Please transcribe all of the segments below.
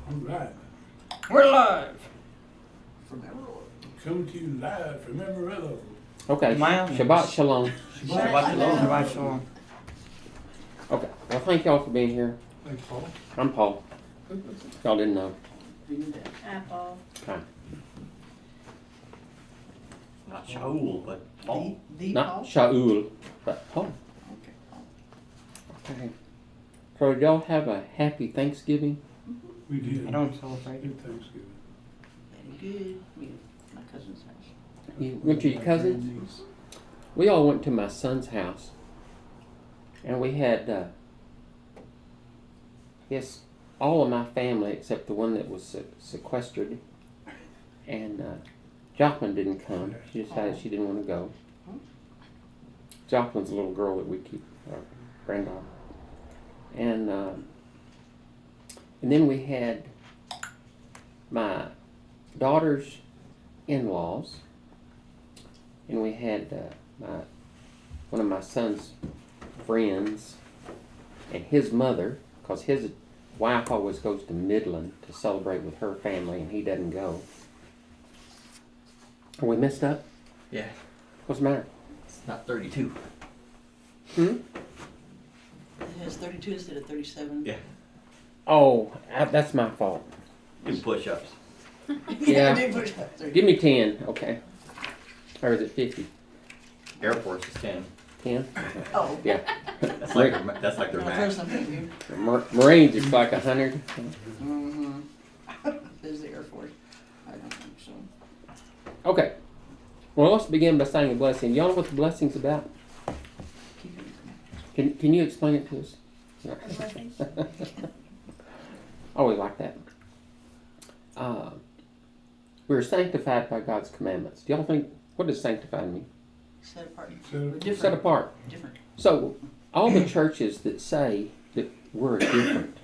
All right. We're live. From Amarillo. Coming to you live from Amarillo. Okay, Shabbat Shalom. Shabbat Shalom. Shabbat Shalom. Okay, well thank y'all for being here. Thanks, Paul. I'm Paul. Y'all didn't know. Apple. Hi. Not Shaul, but Paul. The Not Paul? Shaul, but Paul. Okay, Paul. Okay. So did y'all have a happy Thanksgiving? We did. I don't celebrate it. Good Thanksgiving. Very good. We at my cousin's house. You went to your cousin's? We all went to my son's house. And we had, I guess, all of my family except the one that was sequestered. And Jocelyn didn't come. She decided she didn't want to go. Jocelyn's a little girl that we keep, our granddaughter. And then we had my daughter's in-laws. And we had one of my son's friends and his mother, because his wife always goes to Midland to celebrate with her family and he doesn't go. Are we messed up? Yeah, What's the matter? it's not 32. Hmm? It has 32 instead of 37. Yeah. Oh, that's my fault. Do push-ups. Yeah. they push up 30. Give me 10, okay. Or is it 50? Air Force is 10. 10? Oh. Yeah. That's like their No, max. there's something here. Marines is like 100. Mm-hmm. There's the Air Force. I don't think so. Okay. Well, let's begin by saying a blessing. Y'all know what the blessing's about? Keep it. Can you explain it to us? blessing? I always like that. We're sanctified by God's commandments. Do y'all think, what does sanctified mean? Set apart. Set apart. Different. Set apart. Different. So, all the churches that say that we're different,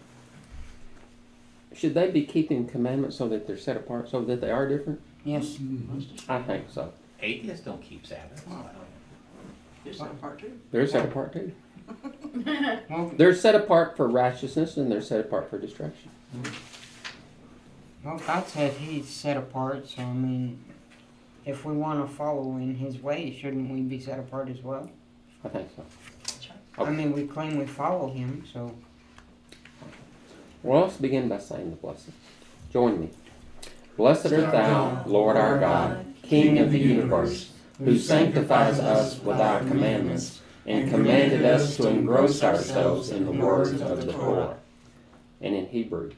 should they be keeping commandments so that they're set apart, so that they are different? Yes. I think so. Atheists don't keep Sabbath. They're set apart too. They're set apart too. Well, They're set apart for righteousness and they're set apart for destruction. well, God said He's set apart, so I mean, if we want to follow in His ways, shouldn't we be set apart as well? I think so. That's right. Okay. I mean, we claim we follow Him, so Well, let's begin by saying the blessing. Join me. Blessed art thou, Lord our God, King of the universe, who sanctifies us with our commandments, and commanded us to engross ourselves in the words of the Torah. And in Hebrew,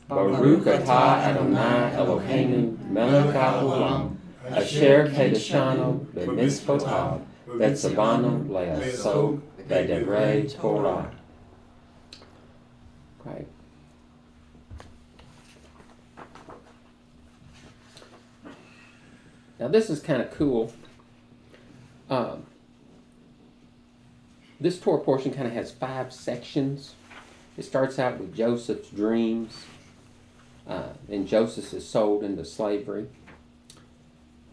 Baruch atah Adonai Eloheinu melech haolam, asher kedeshanu b'mitzvotav, v'tzavanu le'asok b'devrei Torah. Okay. Now this is kind of cool. This Torah portion kind of has 5 sections. It starts out with Joseph's dreams. And Joseph is sold into slavery.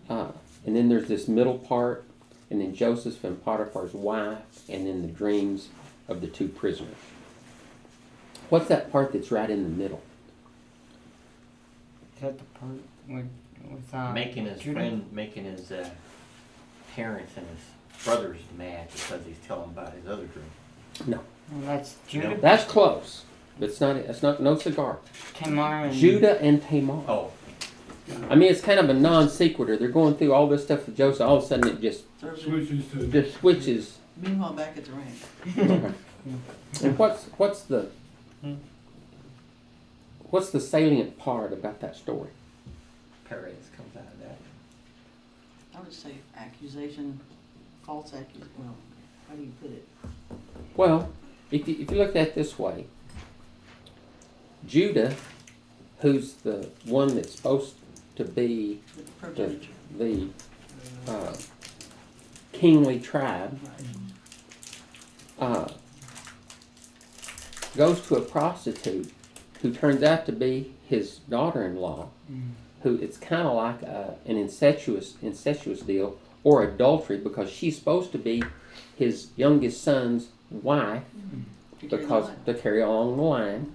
And then there's this middle part. And then Joseph and Potiphar's wife. And then the dreams of the 2 prisoners. What's that part that's right in the middle? is that the part with Making his Judah? friend, making his parents and his brothers mad because he's telling about his other dream. No. Well, that's Judah, That's close. But it's not no cigar. Tamar, and Judah and Tamar. Oh, I mean, it's kind of a non sequitur. They're going through all this stuff with Joseph. All of a sudden, it just Switches to. switches. Meanwhile, back at the ranch. And what's the salient part about that story? Perez comes out of that. I would say accusation, false accusation. Well, how do you put it? Well, if you look at it this way, Judah, who's the one that's supposed to be The progenitor. the kingly tribe, goes to a prostitute who turns out to be his daughter-in-law, who it's kind of like an incestuous deal, or adultery, because she's supposed to be his youngest son's wife, To carry the because line. to carry along the line.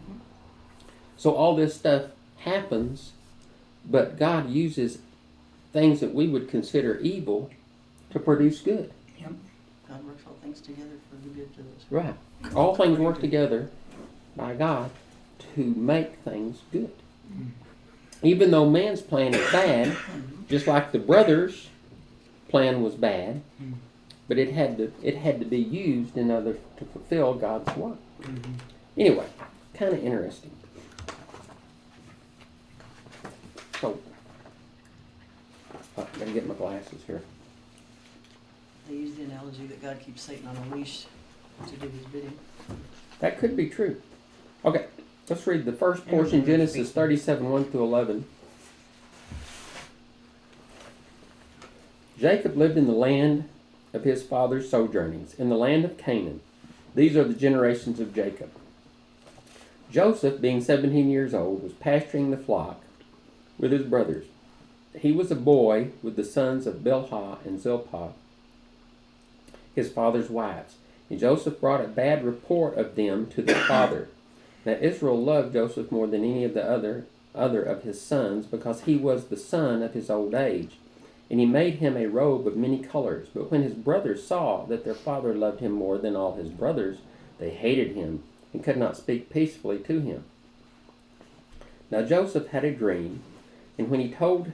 So all this stuff happens, but God uses things that we would consider evil to produce good. God works all things together for the good to those. Right. All things work together by God to make things good. Even though man's plan is bad, just like the brothers' plan was bad, but it had to be used in order to fulfill God's work. Anyway, kind of interesting. So, gotta get my glasses here. They use the analogy that God keeps Satan on a leash to do his bidding. That could be true. Okay, let's read the first portion, Genesis 37, 1 through 11. Jacob lived in the land of his father's sojournings, in the land of Canaan. These are the generations of Jacob. Joseph, being 17 years old, was pasturing the flock with his brothers. He was a boy with the sons of Bilhah and Zilpah, his father's wives. And Joseph brought a bad report of them to their father. Now Israel loved Joseph more than any of the other of his sons, because he was the son of his old age. And he made him a robe of many colors. But when his brothers saw that their father loved him more than all his brothers, they hated him and could not speak peacefully to him. Now Joseph had a dream, and when he told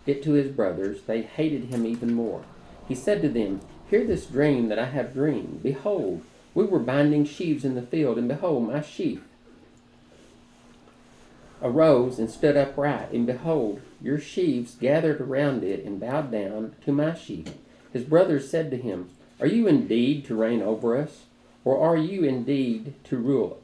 it to his brothers, they hated him even more. He said to them, "Hear this dream that I have dreamed. Behold, we were binding sheaves in the field, and behold, my sheaf arose and stood upright, and behold, your sheaves gathered around it and bowed down to my sheaf." His brothers said to him, "Are you indeed to reign over us? Or are you indeed to rule?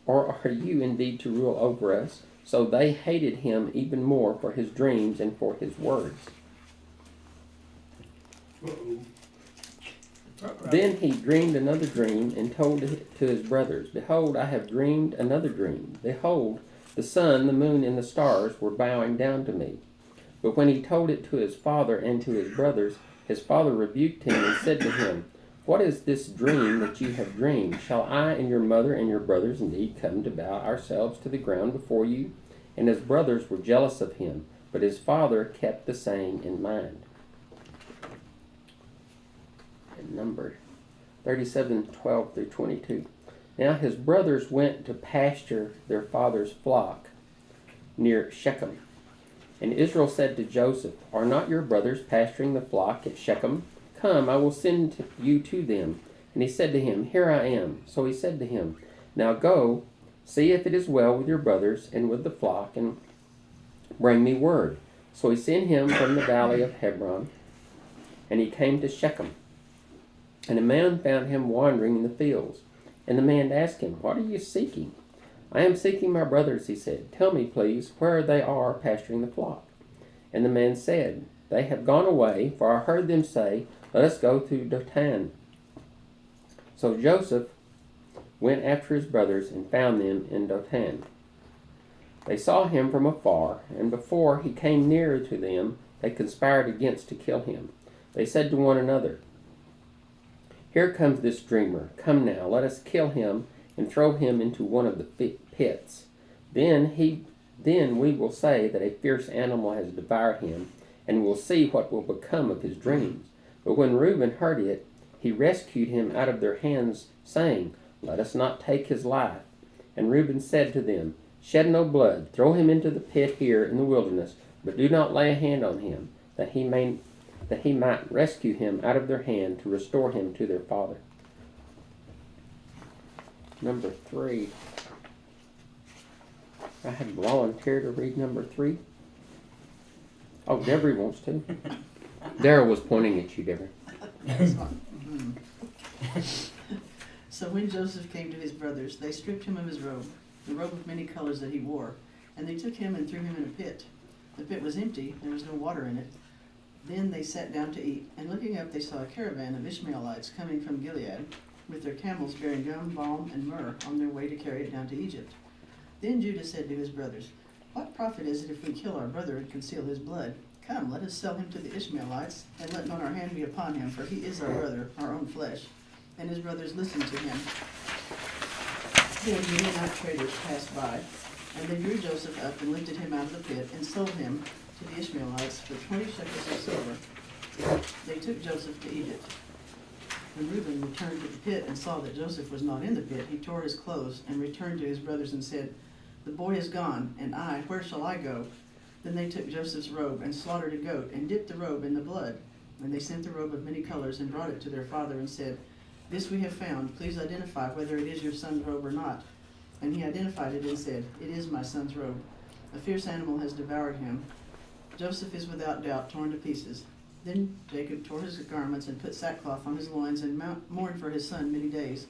Over us?" So they hated him even more for his dreams and for his words. Then he dreamed another dream and told it to his brothers. "Behold, I have dreamed another dream. Behold, the sun, the moon, and the stars were bowing down to me." But when he told it to his father and to his brothers, his father rebuked him and said to him, "What is this dream that you have dreamed? Shall I and your mother and your brothers indeed come to bow ourselves to the ground before you?" And his brothers were jealous of him, but his father kept the saying in mind. And number 37, 12 through 22. Now his brothers went to pasture their father's flock near Shechem. And Israel said to Joseph, "Are not your brothers pasturing the flock at Shechem? Come, I will send you to them." And he said to him, "Here I am." So he said to him, "Now go, see if it is well with your brothers and with the flock, and bring me word." So he sent him from the valley of Hebron, and he came to Shechem. And a man found him wandering in the fields. And the man asked him, "What are you seeking?" "I am seeking my brothers," he said. "Tell me, please, where they are pasturing the flock." And the man said, "They have gone away, for I heard them say, 'Let us go to Dothan.'" So Joseph went after his brothers and found them in Dothan. They saw him from afar, and before he came nearer to them, they conspired against to kill him. They said to one another, "Here comes this dreamer. Come now, let us kill him and throw him into one of the pits. Then we will say that a fierce animal has devoured him, and we'll see what will become of his dreams." But when Reuben heard it, he rescued him out of their hands, saying, "Let us not take his life." And Reuben said to them, "Shed no blood. Throw him into the pit here in the wilderness, but do not lay a hand on him, that he might rescue him out of their hand to restore him to their father." Number 3. I had volunteered to read number 3. Oh, Deborah wants to. Darrell was pointing at you, Deborah. That's fine. So when Joseph came to his brothers, they stripped him of his robe, the robe of many colors that he wore, and they took him and threw him in a pit. The pit was empty, there was no water in it. Then they sat down to eat, and looking up they saw a caravan of Ishmaelites coming from Gilead, with their camels bearing gum, balm, and myrrh on their way to carry it down to Egypt. Then Judah said to his brothers, "What profit is it if we kill our brother and conceal his blood? Come, let us sell him to the Ishmaelites, and let not our hand be upon him, for he is our brother, our own flesh." And his brothers listened to him. Then Midianite traders passed by, And they drew Joseph up and lifted him out of the pit and sold him to the Ishmaelites for 20 shekels of silver. They took Joseph to Egypt. When Reuben returned to the pit and saw that Joseph was not in the pit, he tore his clothes and returned to his brothers and said, "The boy is gone, and I, where shall I go?" Then they took Joseph's robe and slaughtered a goat and dipped the robe in the blood. And they sent the robe of many colors and brought it to their father and said, "This we have found. Please identify whether it is your son's robe or not." And he identified it and said, "It is my son's robe. A fierce animal has devoured him. Joseph is without doubt torn to pieces." Then Jacob tore his garments and put sackcloth on his loins and mourned for his son many days.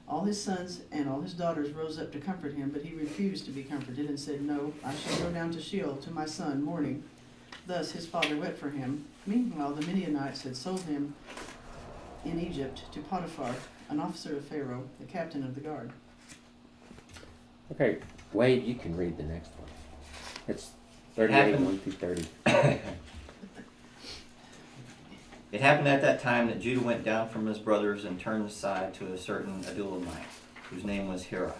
All his sons and all his daughters rose up to comfort him, but he refused to be comforted and said, "No, I shall go down to Sheol to my son, mourning." Thus his father wept for him. Meanwhile the Midianites had sold him in Egypt to Potiphar, an officer of Pharaoh, the captain of the guard. Okay, Wade, you can read the next one. It's 38, 1 through 30. It happened at that time that Judah went down from his brothers and turned aside to a certain Adullamite, whose name was Hira.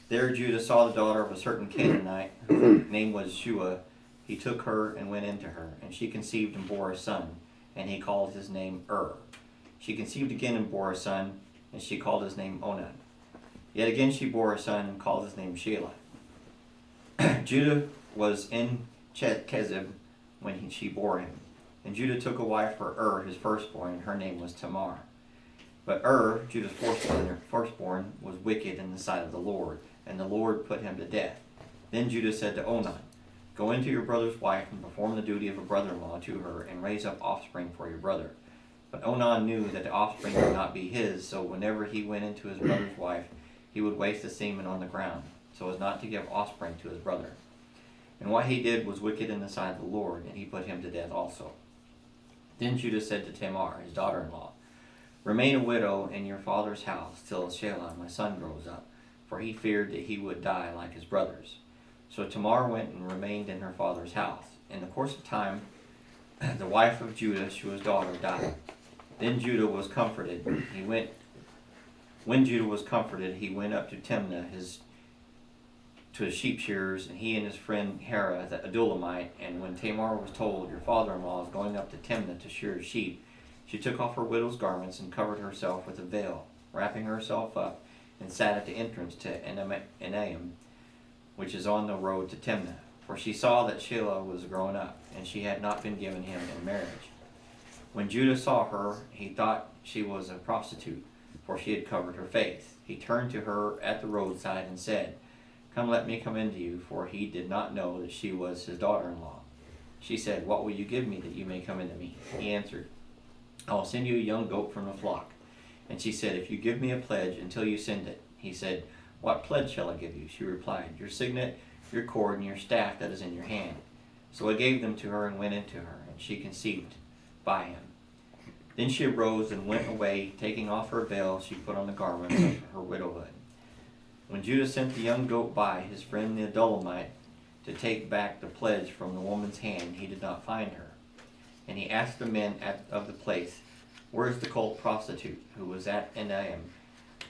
There Judah saw the daughter of a certain Canaanite, whose name was Shua. He took her and went into her, and she conceived and bore a son, and he called his name She conceived again and bore a son, and she called his name Onan. Yet again she bore a son and called his name Shelah. Judah was in Kezib when she bore him. And Judah took a wife for his firstborn, and her name was Tamar. But Judah's firstborn, was wicked in the sight of the Lord, and the Lord put him to death. Then Judah said to Onan, "Go into your brother's wife and perform the duty of a brother-in-law to her, and raise up offspring for your brother." But Onan knew that the offspring would not be his, so whenever he went into his brother's wife, he would waste the semen on the ground, so as not to give offspring to his brother. And what he did was wicked in the sight of the Lord, and he put him to death also. Then Judah said to Tamar, his daughter-in-law, "Remain a widow in your father's house till Shelah, my son, grows up," for he feared that he would die like his brothers. So Tamar went and remained in her father's house. In the course of time, the wife of Judah, Shua's daughter, died. Then Judah was comforted. When Judah was comforted, he went up to Timnah, to his sheep shearers, and he and his friend Hera, the Adullamite. And when Tamar was told, "Your father-in-law is going up to Timnah to shear his sheep," she took off her widow's garments and covered herself with a veil, wrapping herself up, and sat at the entrance to Enaim, which is on the road to Timnah. For she saw that Shelah was grown up, and she had not been given him in marriage. When Judah saw her, he thought she was a prostitute, for she had covered her face. He turned to her at the roadside and said, "Come, let me come into you," for he did not know that she was his daughter-in-law. She said, "What will you give me that you may come into me?" He answered, "I will send you a young goat from the flock." And she said, "If you give me a pledge until you send it." He said, "What pledge shall I give you?" She replied, "Your signet, your cord, and your staff that is in your hand." So I gave them to her and went into her, and she conceived by him. Then she arose and went away. Taking off her veil, she put on the garments of her widowhood. When Judah sent the young goat by his friend the Adullamite to take back the pledge from the woman's hand, he did not find her. And he asked the men of the place, "Where is the cult prostitute who was at Enaim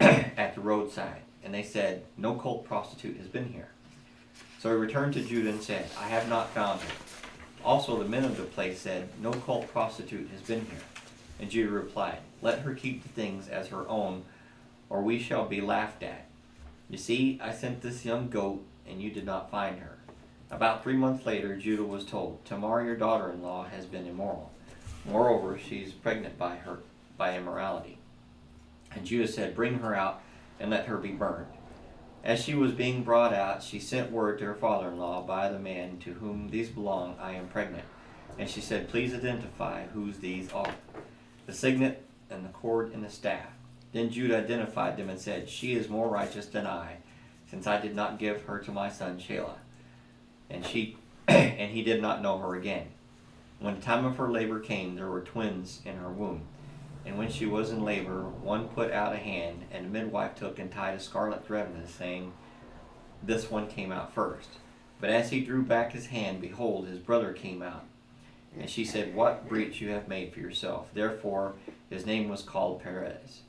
at the roadside?" And they said, "No cult prostitute has been here." So he returned to Judah and said, "I have not found her." Also the men of the place said, "No cult prostitute has been here." And Judah replied, "Let her keep the things as her own, or we shall be laughed at. You see, I sent this young goat, and you did not find her." About 3 months later, Judah was told, "Tamar, your daughter-in-law, has been immoral. Moreover, she is pregnant by immorality." And Judah said, "Bring her out, and let her be burned." As she was being brought out, she sent word to her father-in-law, "By the man to whom these belong, I am pregnant." And she said, "Please identify whose these are, the signet and the cord and the staff." Then Judah identified them and said, "She is more righteous than I, since I did not give her to my son Shelah." And he did not know her again. When the time of her labor came, there were twins in her womb. And when she was in labor, one put out a hand, and the midwife took and tied a scarlet thread in it, saying, "This one came out first." But as he drew back his hand, behold, his brother came out. And she said, "What breach you have made for yourself." Therefore his name was called Perez.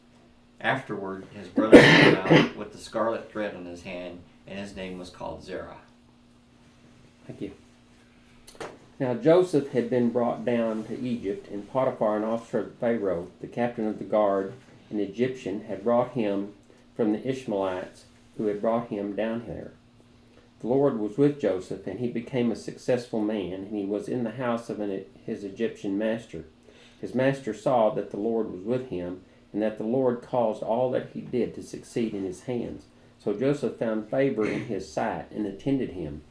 Afterward his brother came out with the scarlet thread in his hand, and his name was called Zerah. Thank you. Now Joseph had been brought down to Egypt, and Potiphar, an officer of Pharaoh, the captain of the guard, an Egyptian, had brought him from the Ishmaelites who had brought him down here. The Lord was with Joseph, and he became a successful man, and he was in the house of his Egyptian master. His master saw that the Lord was with him, and that the Lord caused all that he did to succeed in his hands. So Joseph found favor in his sight and attended him.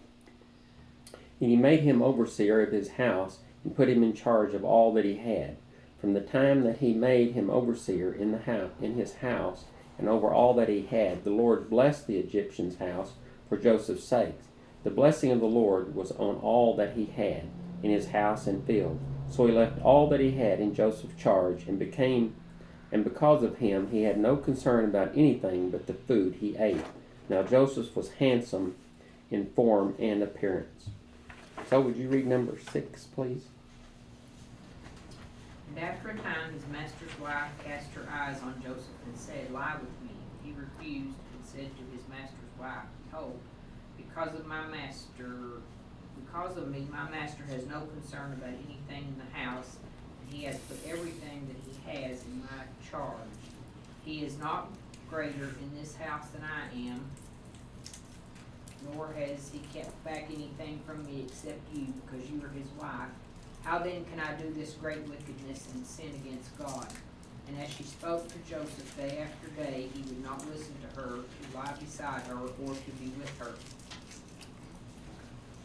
And he made him overseer of his house and put him in charge of all that he had. From the time that he made him overseer in his house and over all that he had, the Lord blessed the Egyptian's house for Joseph's sake. The blessing of the Lord was on all that he had in his house and field. So he left all that he had in Joseph's charge, and because of him he had no concern about anything but the food he ate. Now Joseph was handsome in form and appearance. So would you read number 6, please? And after a time his master's wife cast her eyes on Joseph and said, Lie with me. He refused and said to his master's wife, Behold, because of me, my master has no concern about anything in the house, and he has put everything that he has in my charge. He is not greater in this house than I am, nor has he kept back anything from me except you, because you are his wife. How then can I do this great wickedness and sin against God? And as she spoke to Joseph day after day, he would not listen to her, to lie beside her, or to be with her.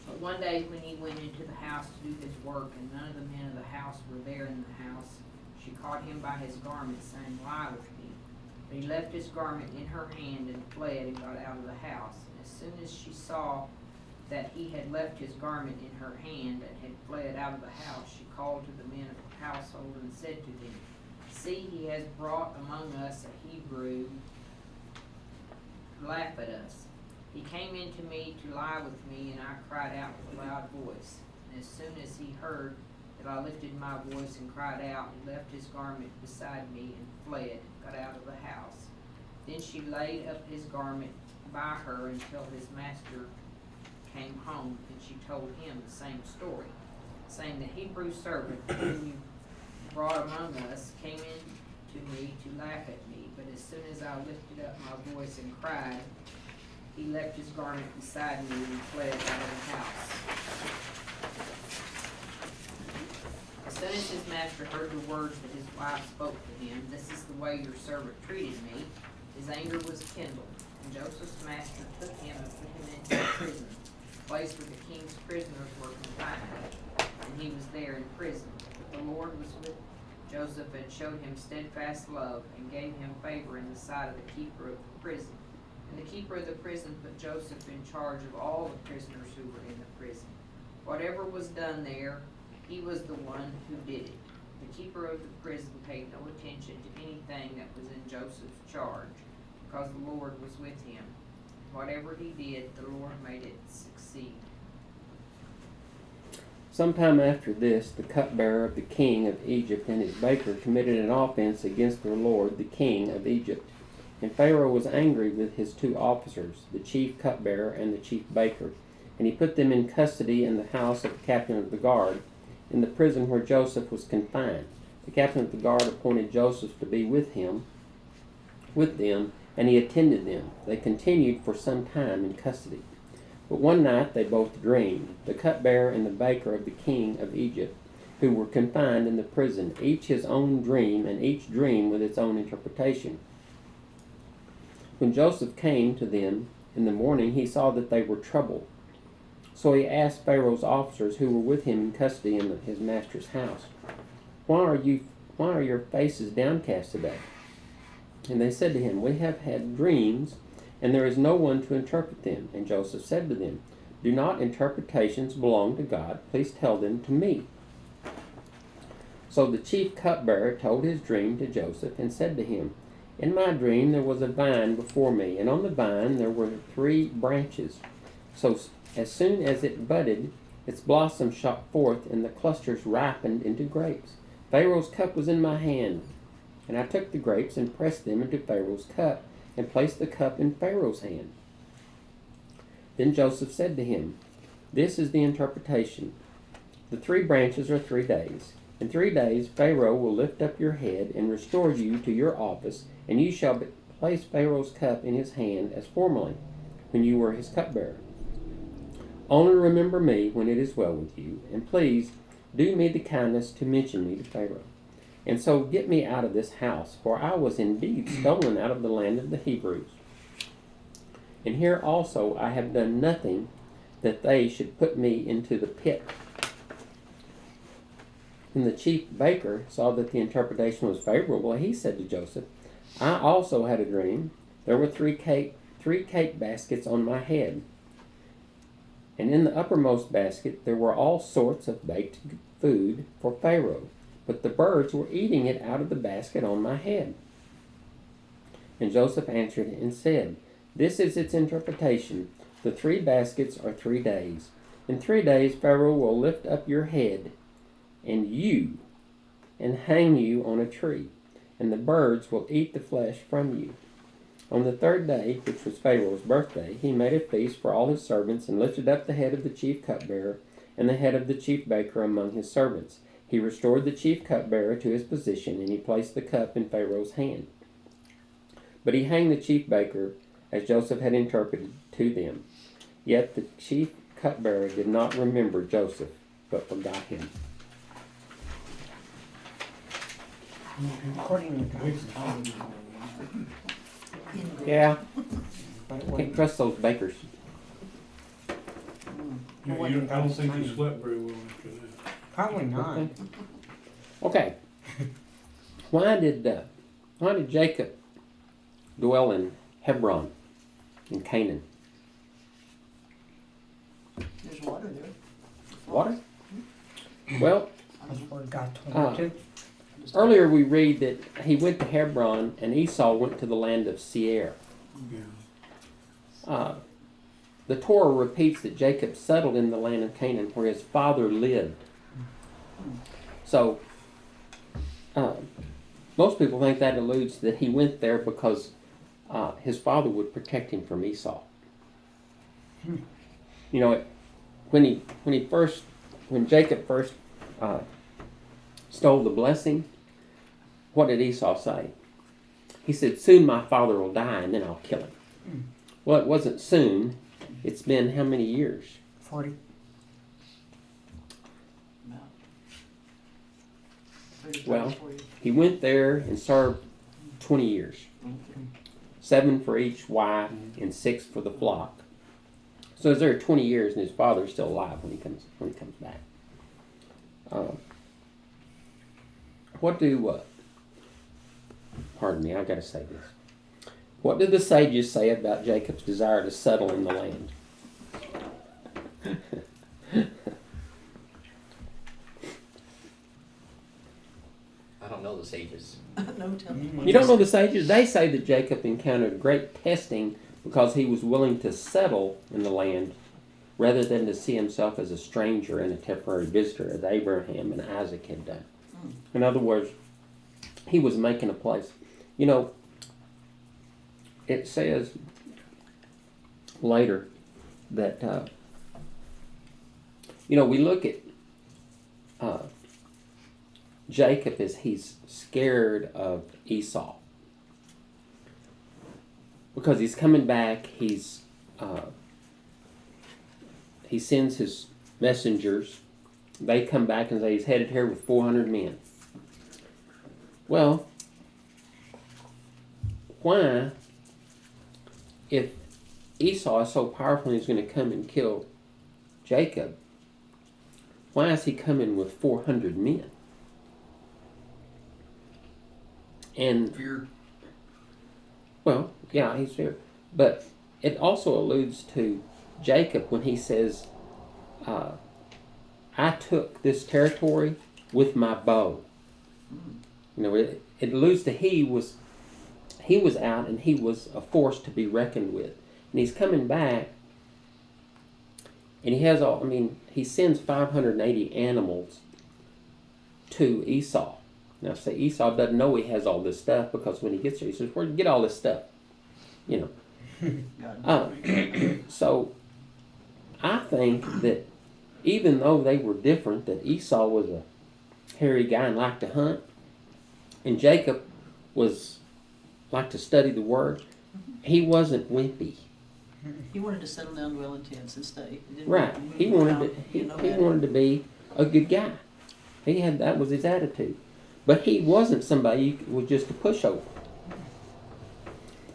But one day when he went into the house to do his work, and none of the men of the house were there in the house, she caught him by his garment, saying, Lie with me. But he left his garment in her hand and fled and got out of the house. And as soon as she saw that he had left his garment in her hand and had fled out of the house, she called to the men of her household and said to them, See, he has brought among us a Hebrew to laugh at us. He came in to me to lie with me, and I cried out with a loud voice. And as soon as he heard that I lifted my voice and cried out, he left his garment beside me and fled, got out of the house. Then she laid up his garment by her until his master came home, and she told him the same story, saying, The Hebrew servant whom you brought among us came in to me to laugh at me, but as soon as I lifted up my voice and cried, he left his garment beside me and fled out of the house. As soon as his master heard the words that his wife spoke to him, This is the way your servant treated me, his anger was kindled. And Joseph's master took him and put him into a prison, a place where the king's prisoners were confined, and he was there in prison. But the Lord was with Joseph and showed him steadfast love, and gave him favor in the sight of the keeper of the prison. And the keeper of the prison put Joseph in charge of all the prisoners who were in the prison. Whatever was done there, he was the one who did it. The keeper of the prison paid no attention to anything that was in Joseph's charge, because the Lord was with him. Whatever he did, the Lord made it succeed. Sometime after this, the cupbearer of the king of Egypt and his baker committed an offense against their lord, the king of Egypt. And Pharaoh was angry with his 2 officers, the chief cupbearer and the chief baker, and he put them in custody in the house of the captain of the guard, in the prison where Joseph was confined. The captain of the guard appointed Joseph to be with them, and he attended them. They continued for some time in custody. But one night they both dreamed, the cupbearer and the baker of the king of Egypt, who were confined in the prison, each his own dream, and each dream with its own interpretation. When Joseph came to them in the morning, he saw that they were troubled. So he asked Pharaoh's officers who were with him in custody in his master's house, Why are your faces downcast today? And they said to him, We have had dreams, and there is no one to interpret them. And Joseph said to them, Do not interpretations belong to God? Please tell them to me. So the chief cupbearer told his dream to Joseph and said to him, In my dream there was a vine before me, and on the vine there were 3 branches. So as soon as it budded, its blossoms shot forth, and the clusters ripened into grapes. Pharaoh's cup was in my hand, and I took the grapes and pressed them into Pharaoh's cup, and placed the cup in Pharaoh's hand. Then Joseph said to him, "This is the interpretation. The 3 branches are 3 days. In 3 days Pharaoh will lift up your head and restore you to your office, and you shall place Pharaoh's cup in his hand as formerly, when you were his cupbearer. Only remember me when it is well with you, and please do me the kindness to mention me to Pharaoh. And so get me out of this house, for I was indeed stolen out of the land of the Hebrews. And here also I have done nothing that they should put me into the pit." When the chief baker saw that the interpretation was favorable, he said to Joseph, "I also had a dream. There were three cake baskets on my head. And in the uppermost basket there were all sorts of baked food for Pharaoh, but the birds were eating it out of the basket on my head." And Joseph answered and said, "This is its interpretation. The 3 baskets are 3 days. In 3 days Pharaoh will lift up your head and hang you on a tree, and the birds will eat the flesh from you." On the 3rd day, which was Pharaoh's birthday, he made a feast for all his servants, and lifted up the head of the chief cupbearer and the head of the chief baker among his servants. He restored the chief cupbearer to his position, and he placed the cup in Pharaoh's hand. But he hanged the chief baker, as Joseph had interpreted to them. Yet the chief cupbearer did not remember Joseph, but forgot him. According to God's time. Yeah, But it can't wasn't. trust those bakers. I don't think he slept very well after that. Probably not. Okay. Why did Jacob dwell in Hebron, in Canaan? There's water there. Water? Well, That's where God told him to. earlier we read that he went to Hebron and Esau went to the land of Seir. Yeah. The Torah repeats that Jacob settled in the land of Canaan where his father lived. So, most people think that alludes that he went there because his father would protect him from Esau. You know, when Jacob first stole the blessing, what did Esau say? He said, "Soon my father will die, and then I'll kill him." Well, it wasn't soon. It's been how many years? 40. About 35, Well, 40. he went there and served 20 years. Okay. 7 for each wife and 6 for the flock. So he's there 20 years, and his father's still alive when he comes back. Pardon me, I've got to say this. What did the sages say about Jacob's desire to settle in the land? I don't know the sages. No, tell me. You don't know the sages? They say that Jacob encountered great testing because he was willing to settle in the land rather than to see himself as a stranger and a temporary visitor, as Abraham and Isaac had done. In other words, he was making a place. You know, it says later that, we look at Jacob as he's scared of Esau. Because he's coming back, he sends his messengers. They come back and say he's headed here with 400 men. Well, why, if Esau is so powerful and he's going to come and kill Jacob, why is he coming with 400 men? And Fear. well, yeah, he's here. But it also alludes to Jacob when he says, I took this territory with my bow. You know, it alludes to he was out and he was a force to be reckoned with. And he's coming back and he sends 580 animals to Esau. Now, say Esau doesn't know he has all this stuff because when he gets there, he says, "Where'd you get all this stuff?" You know. God. So I think that even though they were different, that Esau was a hairy guy and liked to hunt, and Jacob was liked to study the Word, he wasn't wimpy. He wanted to settle down, dwell in tents, and stay. He didn't Right. want to He move wanted around, to. He you know that. wanted to be a good guy. That was his attitude. But he wasn't somebody who was just a pushover.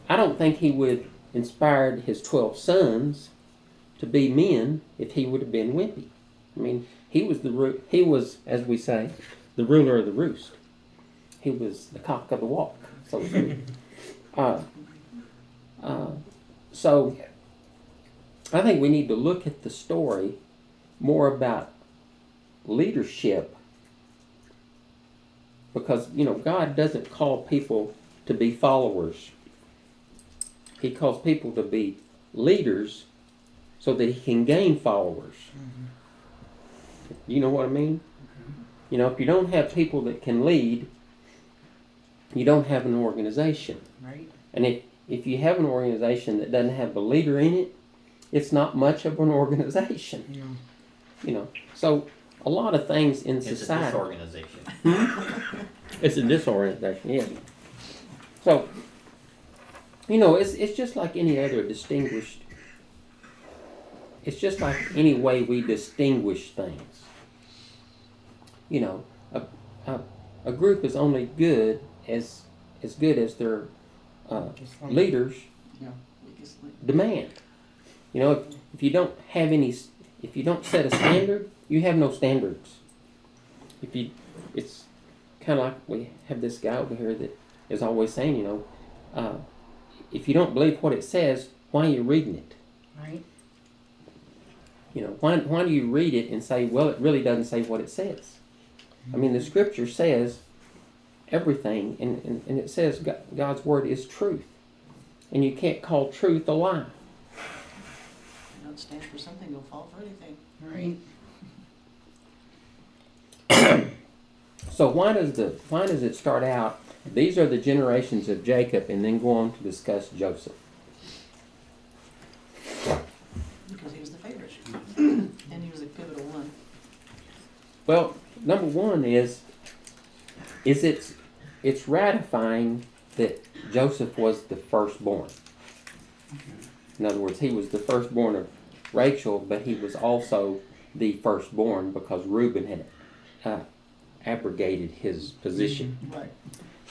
I don't think he would have inspired his 12 sons to be men if he would have been wimpy. I mean, he was, as we say, the ruler of the roost. He was the cock of the walk, so to speak. So I think we need to look at the story more about leadership, because God doesn't call people to be followers. He calls people to be leaders so that he can gain followers. You know what I mean? If you don't have people that can lead, you don't have an organization. Right. And if you have an organization that doesn't have a leader in it, it's not much of an organization. Yeah. So a lot of things in It's a society. disorganization. It's a disorganization, yeah. So, it's just like any other distinguished. It's just like any way we distinguish things. A group is only good as their Just like leaders Yeah, biggest link. demand. If you don't have if you don't set a standard, you have no standards. It's kind of like we have this guy over here that is always saying, if you don't believe what it says, why are you reading it? Right. Why do you read it and say, well, it really doesn't say what it says? I mean, the Scripture says everything, and it says God's Word is truth, and you can't call truth a lie. You don't stand for something, you'll fall for anything. Right. So why does it start out? These are the generations of Jacob, and then go on to discuss Joseph. Because he was the favorite. And he was a pivotal one. Well, number one is it's ratifying that Joseph was the firstborn. In other words, he was the firstborn of Rachel, but he was also the firstborn because Reuben had abrogated his position. Right.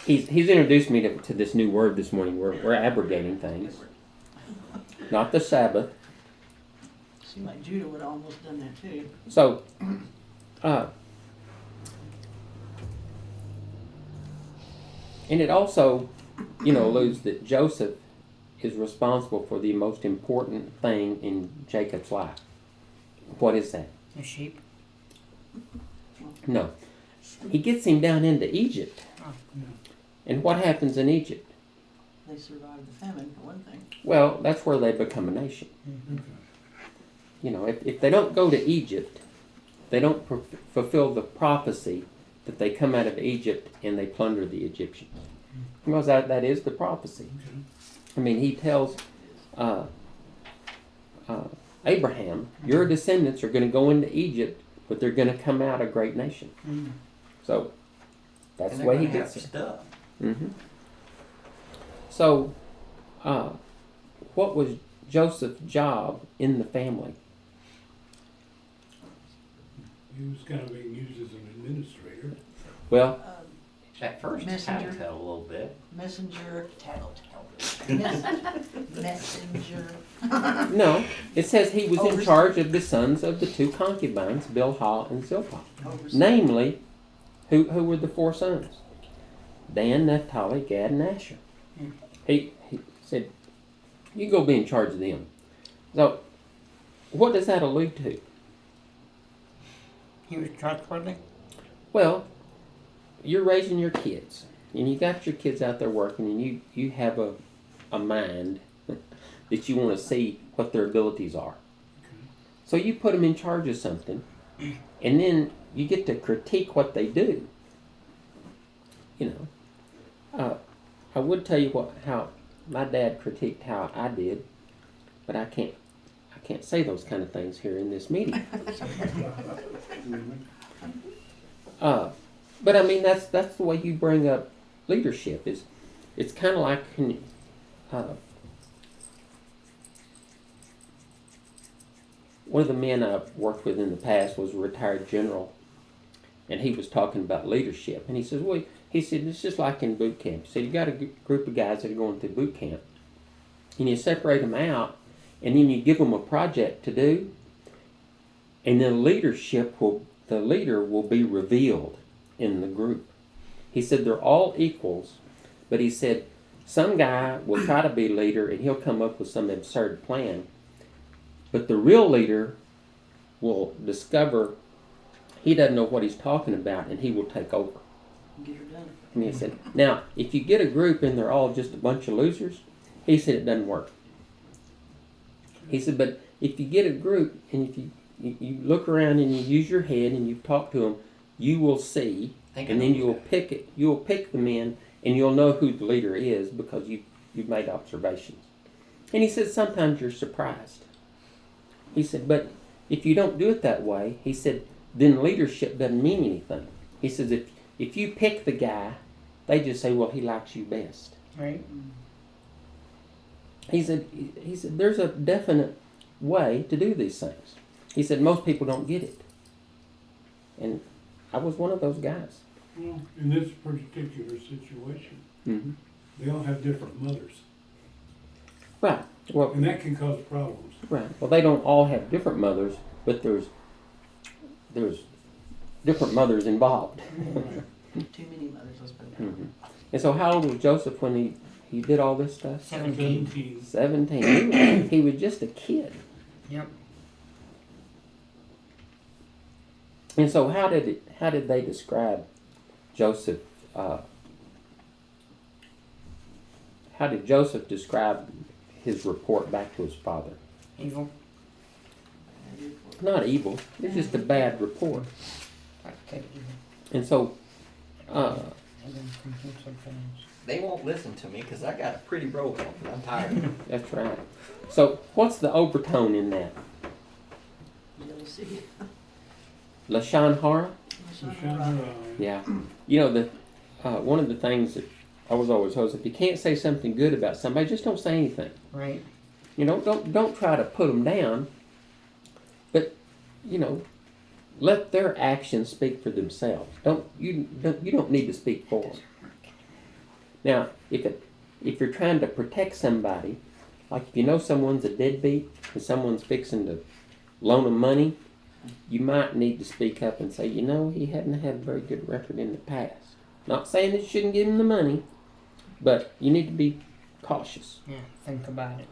He's introduced me to this new word this morning. We're abrogating things, not the Sabbath. Seemed like Judah would have almost done that too. So, and it also, alludes that Joseph is responsible for the most important thing in Jacob's life. What is that? The sheep. No. He gets him down into Egypt. Oh. And what happens in Egypt? They survived the famine, for one thing. Well, that's where they become a nation. If they don't go to Egypt, they don't fulfill the prophecy that they come out of Egypt and they plunder the Egyptians. Because that is the prophecy. I mean, he tells Abraham, your descendants are going to go into Egypt, but they're going to come out a great nation. So that's the way he gets it. stuff. So, what was Joseph's job in the family? He was kind of being used as an administrator. Well, At first, Messenger. tattletale a little bit. Messenger. Messenger. no. It says he was in Overseer. charge of the sons of the two concubines, Bilhah and Zilpah. Overseer. Namely, who were the four sons? Dan, Naphtali, Gad, and Asher. He said, you go be in charge of them. So, what does that allude to? He was trustworthy. Well, you're raising your kids, and you got your kids out there working, and you have a mind that you want to see what their abilities are. So you put them in charge of something, and then you get to critique what they do. I would tell you how my dad critiqued how I did, but I I can't say those kind of things here in this meeting. But I mean, that's the way you bring up leadership. It's kind of like one of the men I've worked with in the past was a retired general, and he was talking about leadership. And he says, well, he said, it's just like in boot camp. He said, you got a group of guys that are going through boot camp, and you separate them out, and then you give them a project to do, and then the leader will be revealed in the group. He said they're all equals, but he said some guy will try to be leader, and he'll come up with some absurd plan, but the real leader will discover he doesn't know what he's talking about, and he will take over. Get her done. And he said, now, if you get a group and they're all just a bunch of losers, he said it doesn't work. He said, but if you get a group and if you look around and you use your head and you talk to them, you will see, and then you'll pick the men, and you'll know who the leader is because you've made observations. And he said, sometimes you're surprised. He said, but if you don't do it that way, he said, then leadership doesn't mean anything. He says, if you pick the guy, they just say, well, he likes you best. Right. He said, there's a definite way to do these things. He said, most people don't get it. And I was one of those guys. Well, in this particular situation, Mm-hmm. they all have different mothers, Right. Well, and that can cause problems. right. Well, they don't all have different mothers, but there's different mothers involved. Right. Too many mothers, let's put it that way. Mm-hmm. And so how old was Joseph when he did all this stuff? 17. 17. He was just a kid. Yep. And so how did they describe Joseph? How did Joseph describe his report back to his father? Evil. Not evil. It's just a bad report. Okay. And so, They won't listen to me because I got a pretty robe on. I'm tired. that's right. So what's the overtone in that? Jealousy. Lashon Hara? So Shanghai, Yeah. You know, one of the things that I was always told is if you can't say something good about somebody, just don't say anything. Right. You know, don't try to put them down, but you know, let their actions speak for themselves. You don't need to speak for them. Now, if you're trying to protect somebody, like if you know someone's a deadbeat and someone's fixing to loan them money, you might need to speak up and say, you know, he hadn't had a very good record in the past. Not saying that you shouldn't give him the money, but you need to be cautious. Yeah. Think about it.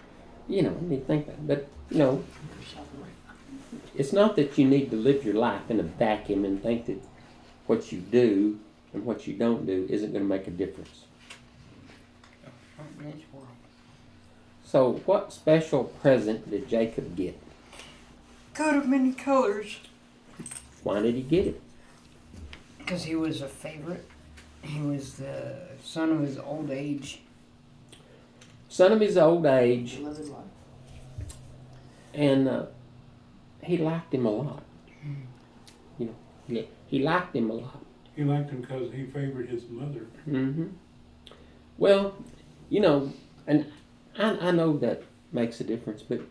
You know, you need to think about it. But, you know, it's not that you need to live your life in a vacuum and think that what you do and what you don't do isn't going to make a difference. Not in this world. So, what special present did Jacob get? Coat of many colors. Why did he get it? Because he was a favorite. He was the son of his old age. Son of his old age, Beloved life. and he liked him a lot. You know, he liked him a lot. he liked him because he favored his mother. Mm-hmm. Well, you know, and I know that makes a difference, but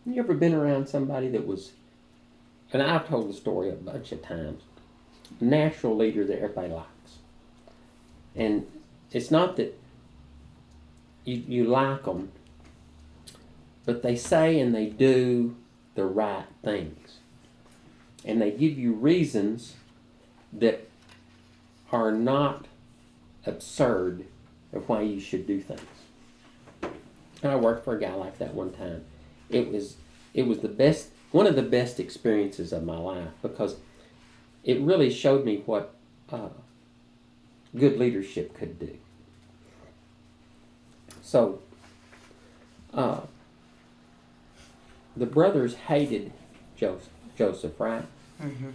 you ever been around somebody that was, and I've told the story a bunch of times, a natural leader that everybody likes. And it's not that you like them, but they say and they do the right things. And they give you reasons that are not absurd of why you should do things. And I worked for a guy like that one time. It was the best, one of the best experiences of my life, because it really showed me what good leadership could do. So, the brothers hated Joseph, right? Mm-hmm.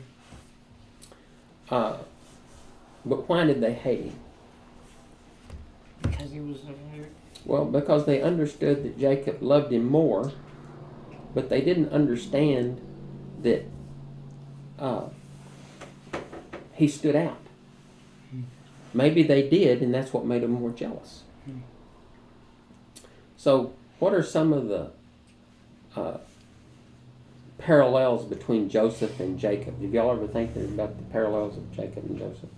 But why did they hate him? Because he was a favorite. Well, because they understood that Jacob loved him more but they didn't understand that he stood out. Maybe they did, and that's what made them more jealous. So, what are some of the parallels between Joseph and Jacob? Did y'all ever think about the parallels of Jacob and Joseph?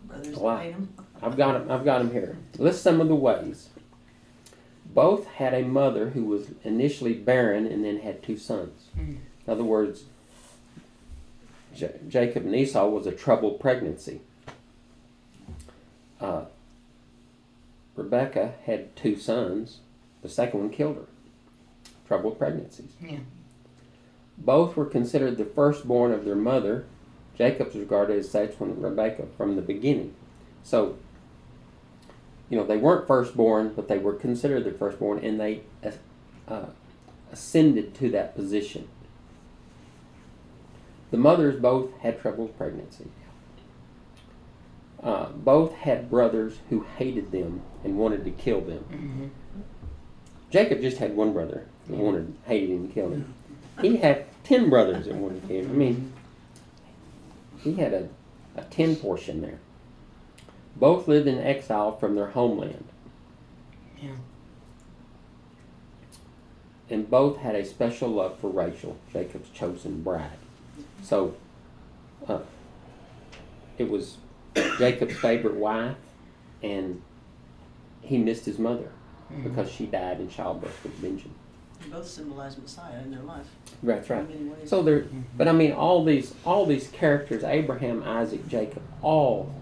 Brothers Wow. hate him. I've got them here. List some of the ways. Both had a mother who was initially barren and then had 2 sons. In other words, Jacob and Esau was a troubled pregnancy. Rebecca had 2 sons. The second one killed her. Troubled pregnancies. Yeah. Both were considered the firstborn of their mother. Jacob's regarded as such when Rebecca from the beginning. So, they weren't firstborn, but they were considered the firstborn, and they ascended to that position. The mothers both had troubled pregnancy. Both had brothers who hated them and wanted to kill them. Mm-hmm. Jacob just had one brother that hated him and killed him. He had 10 brothers that wanted to kill him. I mean, he had a 10 portion there. Both lived in exile from their homeland. Yeah. And both had a special love for Rachel, Jacob's chosen bride. So, it was Jacob's favorite wife, and he missed his mother because she died in childbirth with Benjamin. They both symbolize Messiah in their life. That's right. In many ways. So there, but I mean, all these characters, Abraham, Isaac, Jacob, all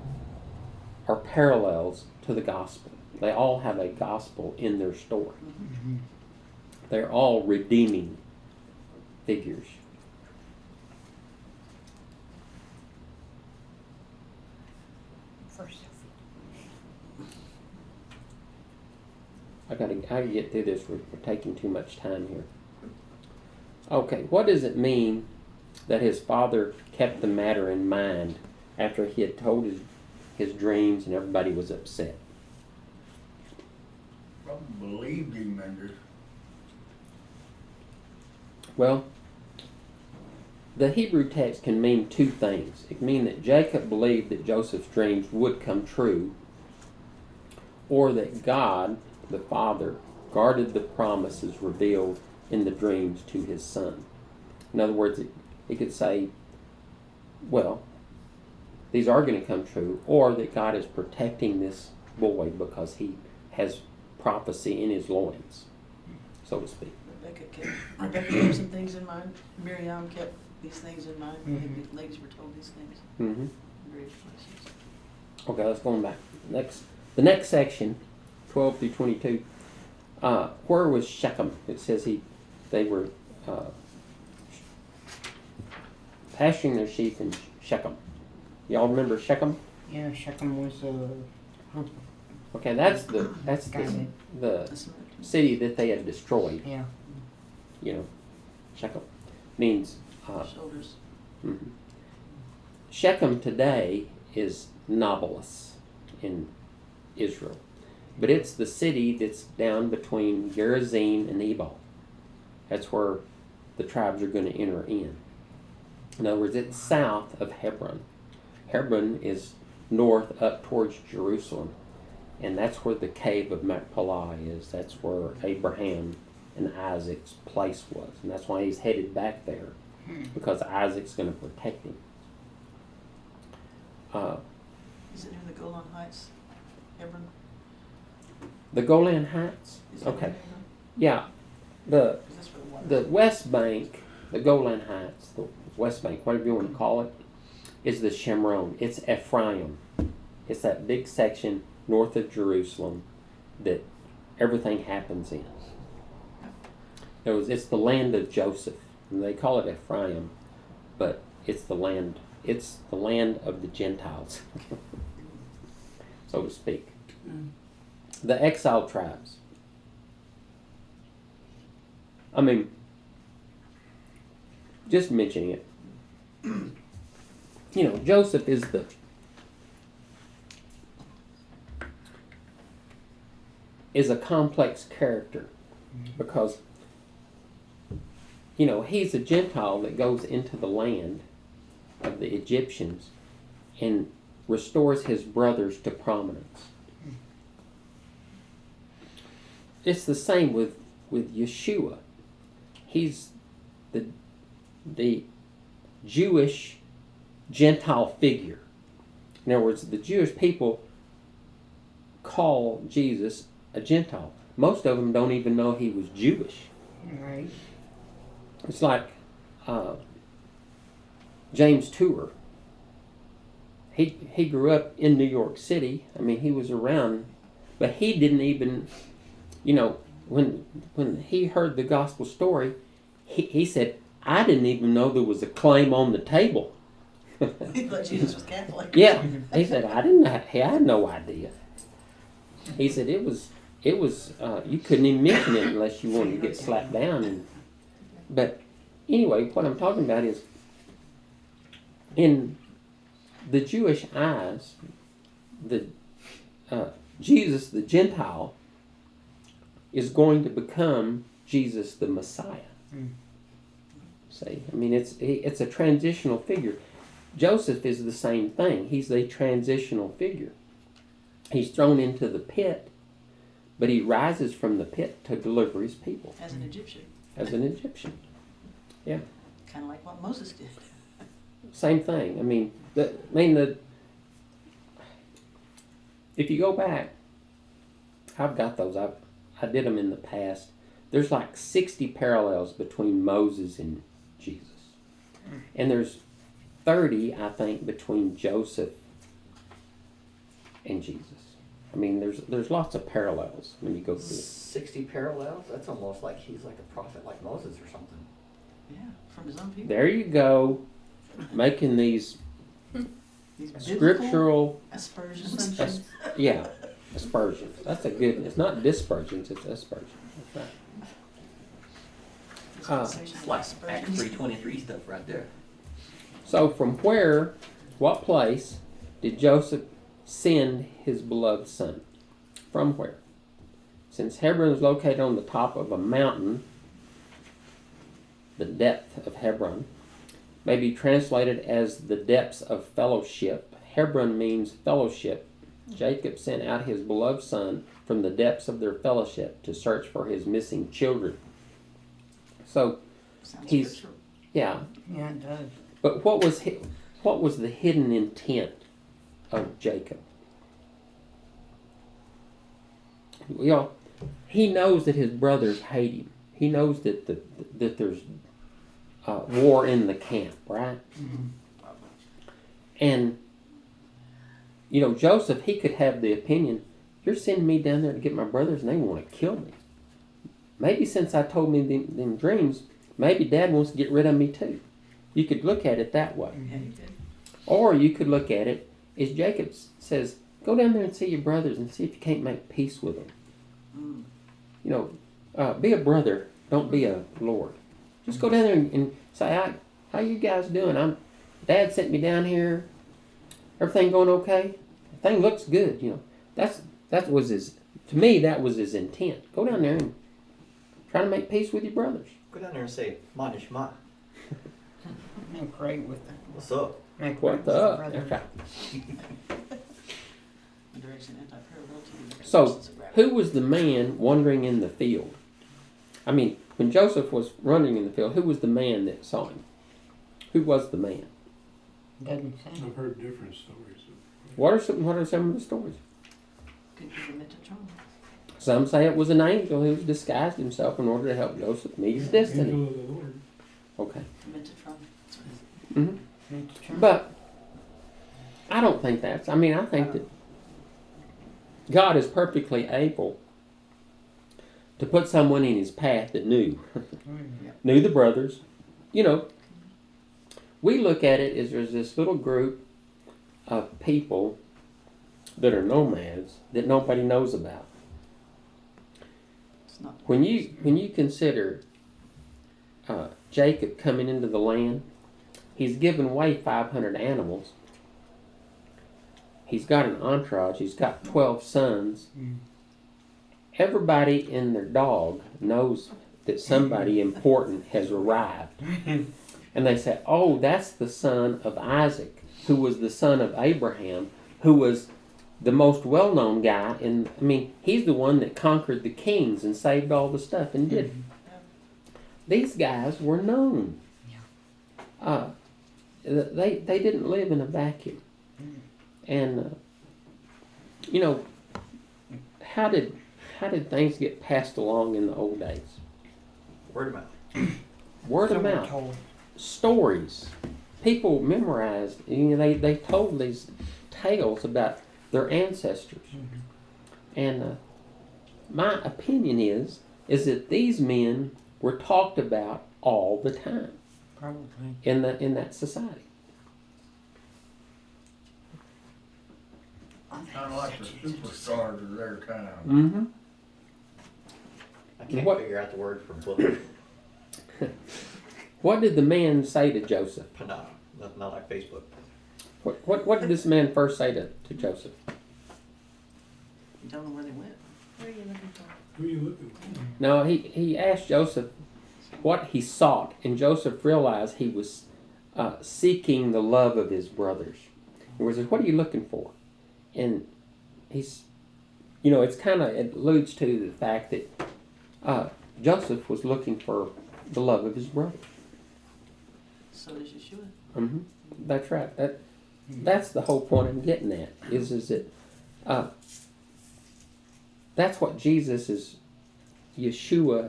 are parallels to the gospel. They all have a gospel in their story. Mm-hmm. They're all redeeming figures. I gotta get through this. We're taking too much time here. Okay, what does it mean that his father kept the matter in mind after he had told his dreams and everybody was upset? Probably believed him and just Well, the Hebrew text can mean 2 things. It can mean that Jacob believed that Joseph's dreams would come true, or that God, the Father, guarded the promises revealed in the dreams to his son. In other words, it could say, well, these are going to come true, or that God is protecting this boy because he has prophecy in his loins, so to speak. Rebecca kept some things in mind. Miriam kept these things in mind. Mhm. The ladies were told these things. Mm-hmm. In various places. Okay, let's go on back. The next section, 12 through 22. Where was Shechem? It says they were pasturing their sheep in Shechem. Y'all remember Shechem? Yeah, Shechem was Okay, that's the That's not- city that they had destroyed. yeah. Shechem means shoulders. mhm. Shechem today is Nablus in Israel, but it's the city that's down between Gerizim and Ebal. That's where the tribes are going to enter in. In other words, it's south of Hebron. Hebron is north up towards Jerusalem, and that's where the cave of Machpelah is. That's where Abraham and Isaac's place was, and that's why he's headed back there, because Isaac's going to protect him. Is it near the Golan Heights? Hebron? The Golan Heights. Is it Okay, near yeah, there? Is this where the water? the West Bank, the Golan Heights, the West Bank, whatever you want to call it, is the Shemron. It's Ephraim. It's that big section north of Jerusalem that everything happens in. It's the land of Joseph, and they call it Ephraim, but it's the land of the Gentiles, so to speak. The exiled tribes. I mean, just mentioning it. Joseph is a complex character because he's a Gentile that goes into the land of the Egyptians and restores his brothers to prominence. It's the same with Yeshua. He's the Jewish Gentile figure. In other words, the Jewish people call Jesus a Gentile. Most of them don't even know he was Jewish. Right. It's like James Tour. He grew up in New York City. I mean, he was around, but he didn't even, when he heard the gospel story, he said, I didn't even know there was a claim on the table. He thought Jesus was Catholic. Yeah, he said, I had no idea. He said it was you couldn't even mention it unless you wanted to get slapped down. But anyway, what I'm talking about is, in the Jewish eyes, Jesus the Gentile is going to become Jesus the Messiah. See, I mean, it's a transitional figure. Joseph is the same thing. He's a transitional figure. He's thrown into the pit, but he rises from the pit to deliver his people. As an Egyptian. As an Egyptian. Yeah. Kind of like what Moses did. Same thing. I mean, if you go back, I've got those. I did them in the past. There's like 60 parallels between Moses and Jesus. And there's 30, I think, between Joseph and Jesus. I mean, there's lots of parallels when you go through it. 60 parallels? That's almost like he's like a prophet like Moses or something. Yeah, from his own people. There you go, making these scriptural aspersions. Aspersions. That's a good. It's not dispersions. It's aspersions. That's right. It's like Acts 3:23 stuff right there. So from what place did Joseph send his beloved son? From where? Since Hebron is located on the top of a mountain, the depth of Hebron may be translated as the depths of fellowship. Hebron means fellowship. Jacob sent out his beloved son from the depths of their fellowship to search for his missing children. So Sounds scriptural. Yeah, it does. But what was the hidden intent of Jacob? He knows that his brothers hate him. He knows that there's war in the camp, right? Mm-hmm. And Joseph, he could have the opinion, you're sending me down there to get my brothers and they want to kill me. Maybe since I told me them dreams, maybe Dad wants to get rid of me too. You could look at it that way. Yeah, you did. Or you could look at it as Jacob says, go down there and see your brothers and see if you can't make peace with them. Be a brother, don't be a lord. Just go down there and say, how you guys doing? Dad sent me down here. Everything going okay? Everything looks good, That was his intent. Go down there and try to make peace with your brothers. Go down there and say, Manishma. Make right with them. What's up? Make What right the with up? brother. That's right. Direction anti-parallel to the So, directions of gravity. who was the man wandering in the field? I mean, when Joseph was running in the field, who was the man that saw him? Who was the man? Doesn't say. I've heard different stories. What are some of the stories? Could be the Metatron. Some say it was an angel who disguised himself in order to help Joseph meet his destiny. Angel of the Lord. Okay. Metatron. That's what it is. Mm-hmm. But I don't think I think that God is perfectly able to put someone in his path that knew the brothers. We look at it as there's this little group of people that are nomads that nobody knows about. It's not. When you consider Jacob coming into the land, he's given away 500 animals. He's got an entourage. He's got 12 sons. Everybody and their dog knows that somebody important has arrived. And they say, oh, that's the son of Isaac, who was the son of Abraham, who was the most well-known guy. He's the one that conquered the kings and saved all the stuff and did. These guys were known. They didn't live in a vacuum. And, how did things get passed along in the old days? Word of mouth. Word of So we're mouth. told. Stories. People memorized. They told these tales about their ancestors. And my opinion is that these men were talked about all the time Probably. in that society. Kind of like the superstars of their time. Mm-hmm. I can't What- figure out the word for book. What did the man say to Joseph? Panah. Not like Facebook. What did this man first say to Joseph? You don't know where they went. Where are you looking for? Who are you looking for? No, he asked Joseph what he sought, and Joseph realized he was seeking the love of his brothers. He said, "What are you looking for?" And it alludes to the fact that Joseph was looking for the love of his brothers. So does Yeshua. Mm-hmm. That's right. That's the whole point I'm getting at. Is that that's what Yeshua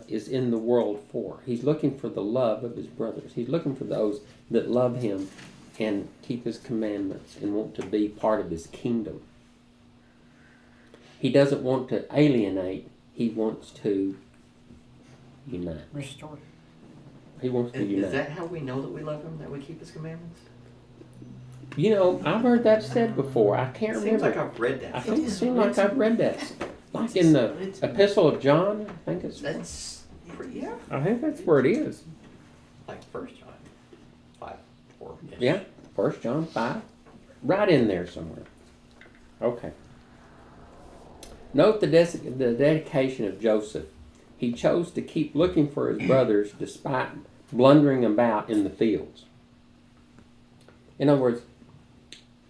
is in the world for. He's looking for the love of his brothers. He's looking for those that love him and keep his commandments and want to be part of his kingdom. He doesn't want to alienate. He wants to unite. Restore. He wants to unite. Is that how we know that we love him? That we keep his commandments? I've heard that said before. I can't It seems remember. like I've read that. I somewhere. think it seems like I've read that. Like in the Epistle of John, I think it's. That's pretty, yeah. I think that's where it is. Like 1 John 5:4. Yeah, 1 John 5. Right in there somewhere. Okay. Note the dedication of Joseph. He chose to keep looking for his brothers despite blundering about in the fields. In other words,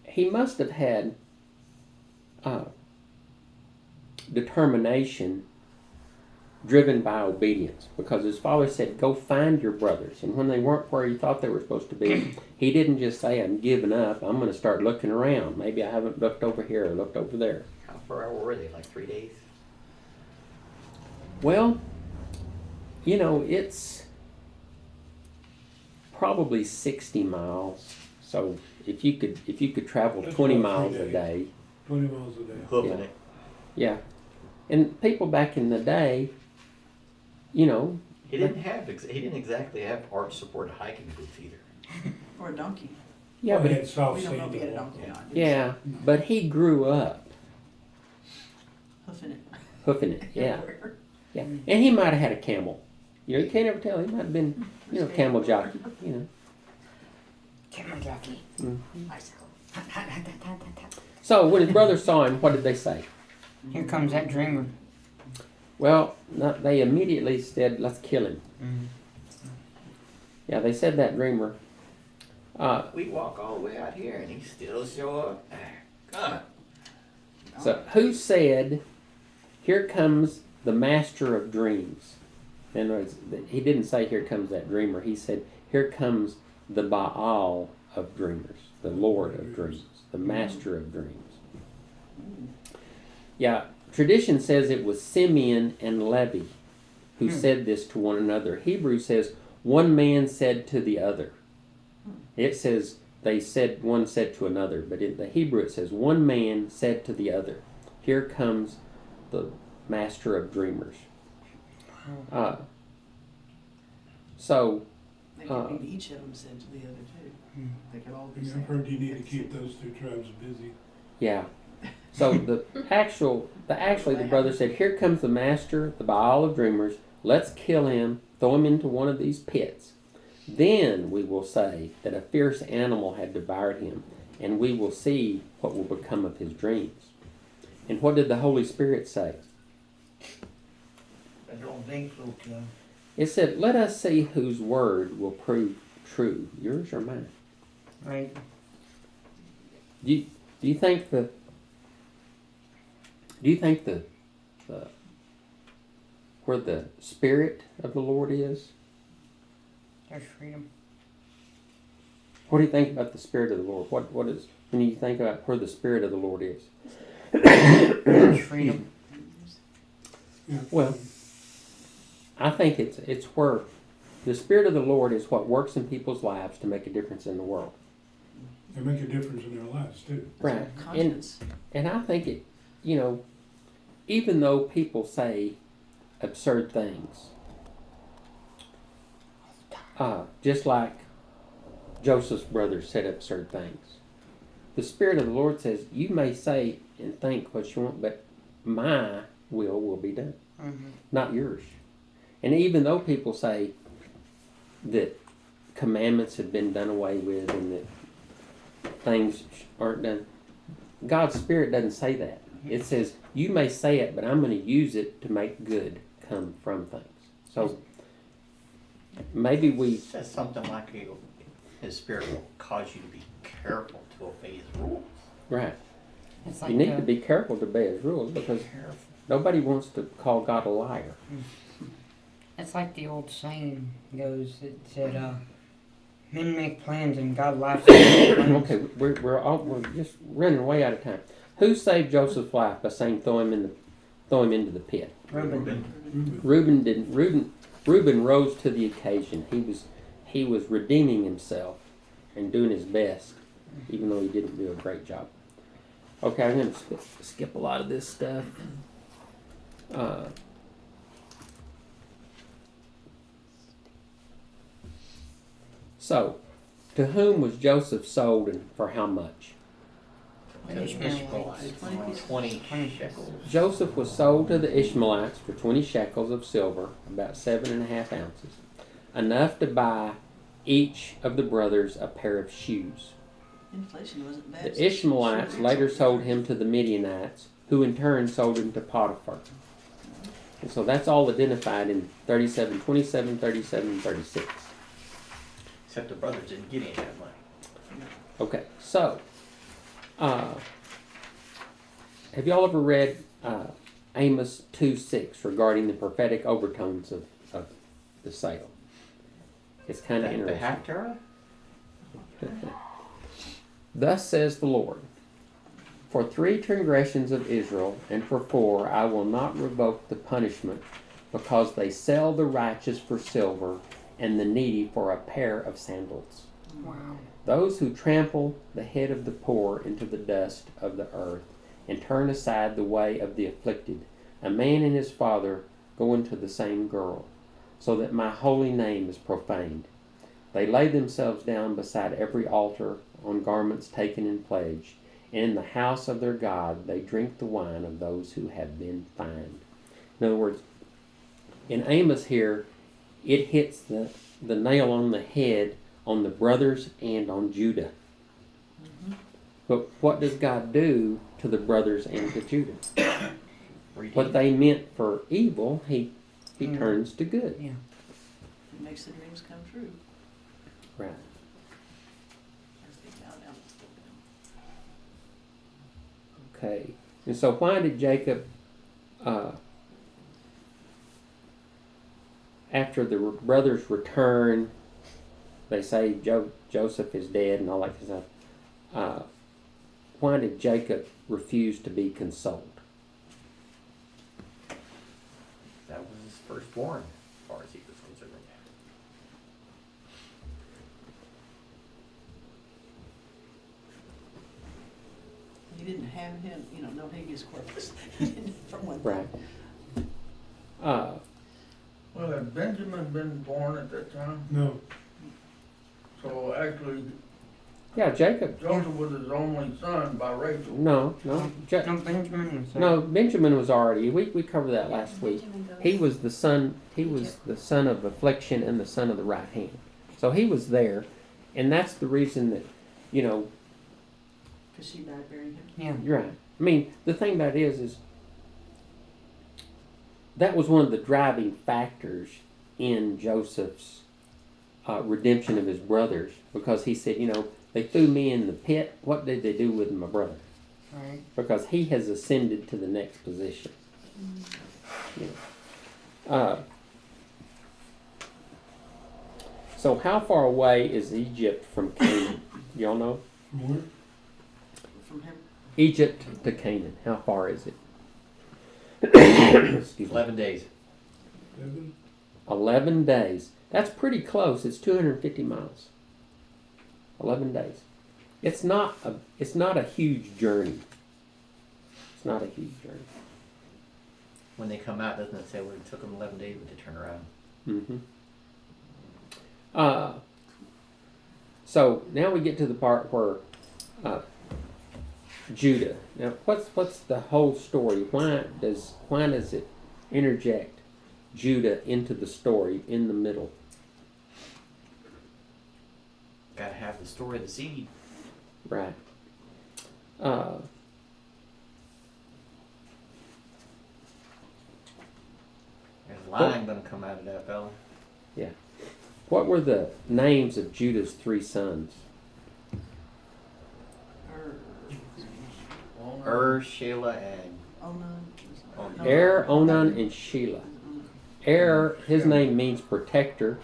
he must have had determination driven by obedience, because his father said, go find your brothers. And when they weren't where he thought they were supposed to be, he didn't just say, I'm giving up, I'm going to start looking around. Maybe I haven't looked over here or looked over there. How far out were they? Like 3 days? Well, it's probably 60 miles. So if you could travel That's 20 about miles 3 a day, 20 miles a day. Hoofing Yeah. it. yeah. And people back in the day, He didn't exactly have arch-supported hiking boots either. Or a donkey. yeah, Well, but he had soft We don't know if he had a sand. donkey or not. yeah, but he grew up Hoofing it. hoofing it. Yeah, yeah. And he might have had a camel. You can't ever tell. He might have been, camel jockey. Camel jockey. Bicycle. So when his brothers saw him, what did they say? Here comes that dreamer. Well, they immediately said, let's kill him. Yeah, they said that dreamer. We walk all the way out here and he still show up. Come on. So who said, here comes the master of dreams? In other words, he didn't say, here comes that dreamer. He said, here comes the Baal of dreamers, the Lord of dreams, the master of dreams. Yeah, tradition says it was Simeon and Levi who said this to one another. Hebrew says, one man said to the other. It says, one said to another, but in the Hebrew it says, one man said to the other, here comes the master of dreamers. Maybe each of them said to the other too. They could all be Yeah, I've saying. heard you need to keep those two tribes busy. Yeah. So the brother said, here comes the master, the Baal of dreamers. Let's kill him, throw him into one of these pits. Then we will say that a fierce animal had devoured him, and we will see what will become of his dreams. And what did the Holy Spirit say? I don't think so, Tim. It said, "Let us see whose word will prove true, yours or mine." Right. Do you think the where the Spirit of the Lord is? There's freedom. What do you think about the Spirit of the Lord? What is when you think about where the Spirit of the Lord is? There's freedom. Well, I think it's where the Spirit of the Lord is what works in people's lives to make a difference in the world. They make a difference in their lives too. Right. Conscience. And I think it, even though people say absurd things, just like Joseph's brothers said absurd things, the Spirit of the Lord says, you may say and think what you want, but my will be done, not yours. And even though people say that commandments have been done away with and that things aren't done, God's Spirit doesn't say that. It says, you may say it, but I'm going to use it to make good come from things. So maybe It says something like His Spirit will cause you to be careful to obey His rules. right. It's like You need to be careful to obey His rules because nobody wants to call God a liar. It's like the old saying goes. It said, "Men make plans and God laughs at their plans." Okay, we're just running way out of time. Who saved Joseph's life by saying throw him into the pit? Reuben. Reuben didn't. Reuben rose to the occasion. He was redeeming himself and doing his best, even though he didn't do a great job. Okay, I'm going to skip a lot of this stuff. So, to whom was Joseph sold and for how much? Ishmaelites. 20 shekels. Joseph was sold to the Ishmaelites for 20 shekels of silver, about 7.5 ounces, enough to buy each of the brothers a pair of shoes. Inflation wasn't bad. The Ishmaelites later sold him to the Midianites, who in turn sold him to Potiphar. And so that's all identified in 37, 27, 37, 36. Except the brothers didn't get any of that money. Okay, so, have y'all ever read Amos 2:6 regarding the prophetic overtones of the sale? It's kind of The interesting. Haftarah? Thus says the Lord, for 3 transgressions of Israel, and for 4 I will not revoke the punishment, because they sell the righteous for silver, and the needy for a pair of sandals. Wow. Those who trample the head of the poor into the dust of the earth, and turn aside the way of the afflicted, a man and his father go into the same girl, so that my holy name is profaned. They lay themselves down beside every altar on garments taken in pledge, and in the house of their God they drink the wine of those who have been fined. In other words, in Amos here, it hits the nail on the head on the brothers and on Judah. But what does God do to the brothers and to Judah? What they meant for evil, he turns to good. Yeah. It makes the dreams come true. Right. As they bow down. Okay. And so why did Jacob, after the brothers return, they say Joseph is dead and all that kind of stuff, why did Jacob refuse to be consoled? That was his firstborn, as far as he was concerned. He didn't have him, no habeas corpus from one Right. thing. Well, had Benjamin been born at that time? No, So actually, Yeah, Jacob. Joseph was his only son by Rachel. No. No, Benjamin was there. No, Benjamin was already. We covered that last week. Benjamin goes- He was the son. He was the son of affliction and the son of the right hand. So he was there, and that's the reason that, Because she died bearing him. Yeah. you're right. I mean, the thing about it is that was one of the driving factors in Joseph's redemption of his brothers, because he said, they threw me in the pit. What did they do with my brother? Right. Because he has ascended to the next position. So how far away is Egypt from Canaan? Y'all know? From where? From him. Egypt to Canaan. How far is it? Excuse me. 11 days. 7? 11 days. That's pretty close. It's 250 miles. 11 days. It's not a huge journey. It's not a huge journey. When they come out, doesn't it say it took them 11 days to turn around? Mm-hmm. So now we get to the part where Judah. Now, what's the whole story? Why does it interject Judah into the story in the middle? Gotta have the story of the seed. Right. There's a line gonna come out of that, fella. Yeah. What were the names of Judah's 3 sons? Shelah, and Onan. Er, Onan, and Shelah. Er, his name means protector,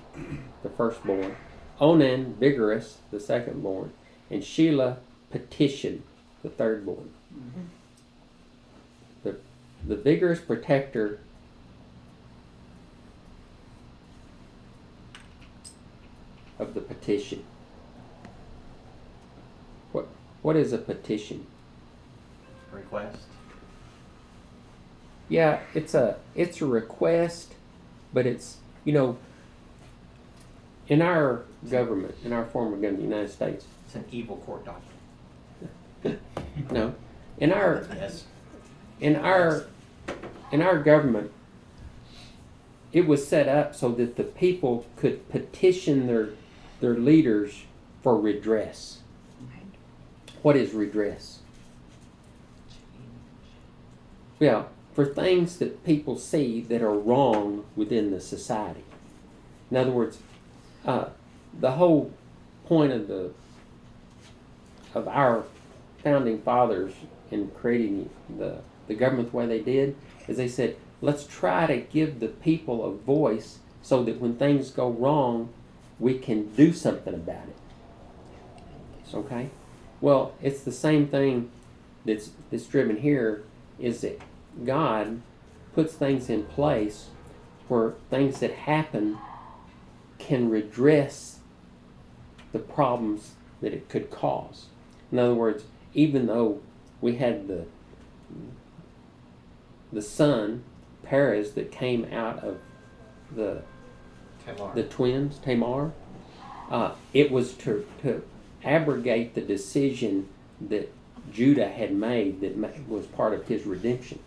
the firstborn. Onan, vigorous, the secondborn. And Shelah, petition, the thirdborn. The vigorous protector of the petition. What is a petition? request. Yeah, it's a request, but it's, in our government, in our form of government, the United States. It's an evil court document. No, in our Yes. in our government, it was set up so that the people could petition their leaders for redress. What is redress? Yeah, for things that people see that are wrong within the society. In other words, the whole point of our founding fathers in creating the government the way they did is they said, let's try to give the people a voice so that when things go wrong, we can do something about it. Okay? Well, it's the same thing that's driven here, is that God puts things in place where things that happen can redress the problems that it could cause. In other words, even though we had the son, Perez, that came out of the twins, Tamar, it was to abrogate the decision that Judah had made that was part of his redemption.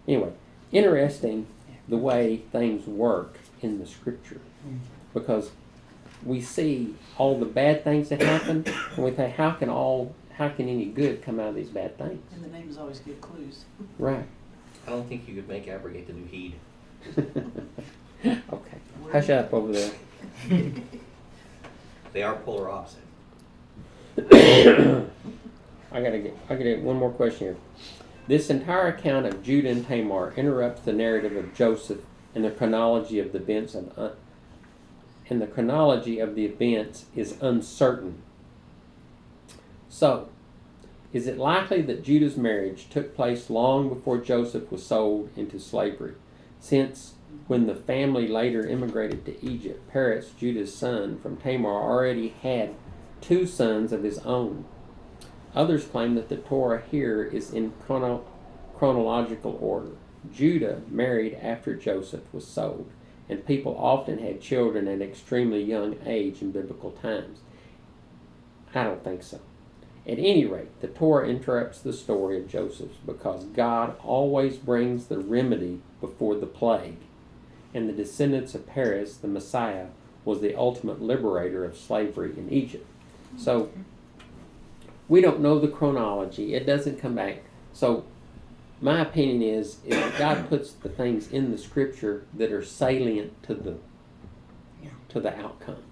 Anyway, interesting the way things work in the scripture, because we see all the bad things that happen, and we think, how can any good come out of these bad things? And the names always give clues. Right. I don't think you could make abrogate the new heed. Okay. Hush up over there. They are polar opposite. I gotta get one more question here. This entire account of Judah and Tamar interrupts the narrative of Joseph and the chronology of the events is uncertain. So, is it likely that Judah's marriage took place long before Joseph was sold into slavery? Since when the family later immigrated to Egypt, Perez, Judah's son from Tamar, already had 2 sons of his own. Others claim that the Torah here is in chronological order. Judah married after Joseph was sold, and people often had children at an extremely young age in biblical times. I don't think so. At any rate, the Torah interrupts the story of Joseph because God always brings the remedy before the plague, and the descendants of Perez, the Messiah, was the ultimate liberator of slavery in Egypt. So, we don't know the chronology. It doesn't come back. So, my opinion is that God puts the things in the Scripture that are salient to the outcome.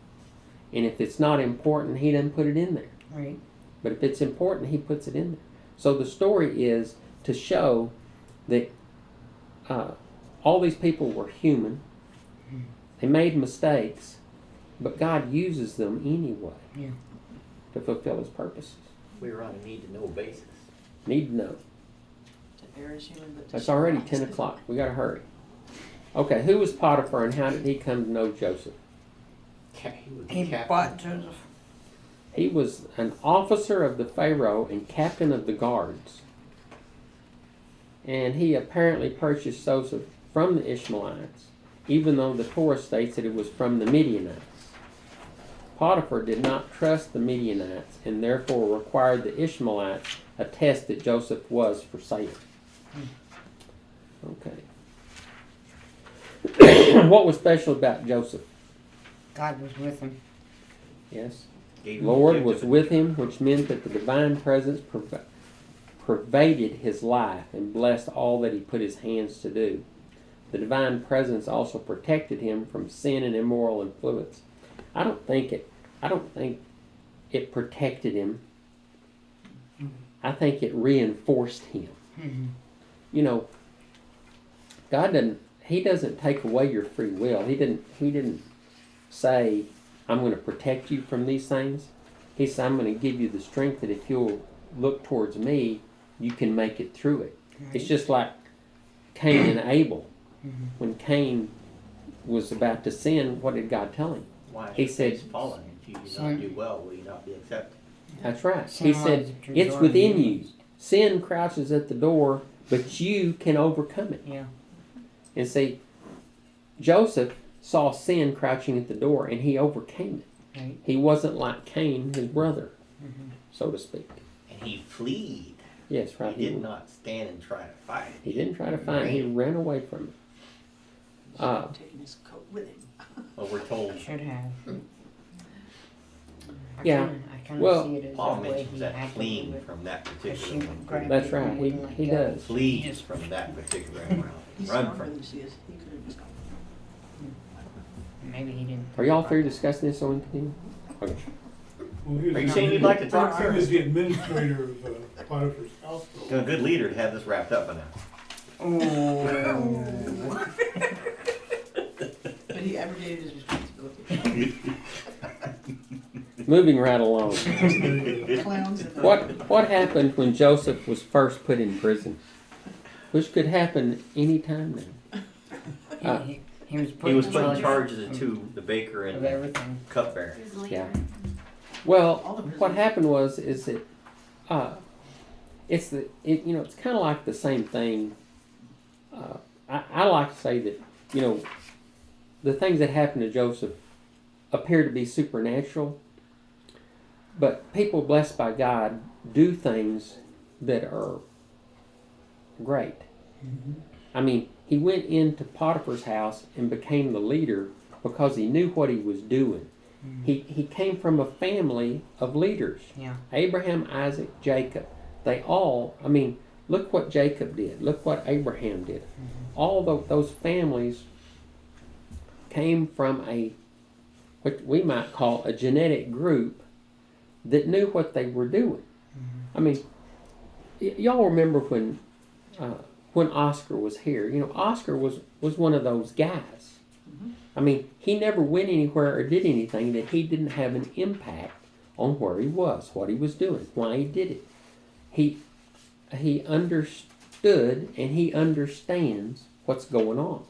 And if it's not important, He doesn't put it in there. Right. But if it's important, He puts it in there. So the story is to show that all these people were human. They made mistakes, but God uses them anyway to fulfill His purposes. We were on a need-to-know basis. Need to know. To err is human, but to It's already shine 10 is o'clock. We got to hurry. Okay, who was Potiphar and how did he come to know Joseph? He was He the captain. bought Joseph. He was an officer of the Pharaoh and captain of the guards. And he apparently purchased Joseph from the Ishmaelites, even though the Torah states that it was from the Midianites. Potiphar did not trust the Midianites and therefore required the Ishmaelites attest that Joseph was for sale. Okay. What was special about Joseph? God was with him. Yes. Gave him Lord the gift was of with him, which meant that the divine presence pervaded his life and blessed all that he put his hands to do. The divine presence also protected him from sin and immoral influence. I don't think it protected him. I think it reinforced him. You know, God doesn't take away your free will. He didn't say, I'm going to protect you from these things. He said, I'm going to give you the strength that if you'll look towards me, you can make it through it. It's just like Cain and Abel. When Cain was about to sin, what did God tell him? Why He is said- your face fallen? If you do not do well, will you not be accepted? That's right. Sin He lies said, at your it's door within and you. Sin crouches at the door, but you can overcome it. Yeah. And see, Joseph saw sin crouching at the door, and he overcame it. Right. He wasn't like Cain, his brother, so to speak. And he fled. Yes, right. He did not stand and try to fight. He didn't try to find it. He ran away from it. taking his coat with him. Well, we're told Should have. Yeah. I kind of Well, see it as Paul that way mentions he that had to fleeing do it. from that But she particular one. grabbed That's it right. and wouldn't let He go. does. Flee Just- from that particular route. He's Run stronger from than it. she is. He could have just gone. Maybe he didn't. Are y'all through discussing this on continue? Okay. Well, he was Are you saying you'd like to talk, He sir? was the administrator of Potiphar's household. You're a good leader to have this wrapped up by now. Oh. But he abrogated his responsibility. Moving right along. Clowns and What happened when Joseph was first put in prison? Which could happen any time now. He was put He was in put in charge charge of the two, the baker of and the everything. cupbearer. Yeah. Well, All the prisoners. what happened is that it's kind of like the same thing. I like to say that the things that happened to Joseph appear to be supernatural, but people blessed by God do things that are great. I mean, he went into Potiphar's house and became the leader because he knew what he was doing. He came from a family of leaders. Yeah. Abraham, Isaac, Jacob. They all, look what Jacob did. Look what Abraham did. All those families came from what we might call a genetic group that knew what they were doing. Y'all remember when Oscar was here? Oscar was one of those guys. He never went anywhere or did anything that he didn't have an impact on where he was, what he was doing, why he did it. He understood and he understands what's going on.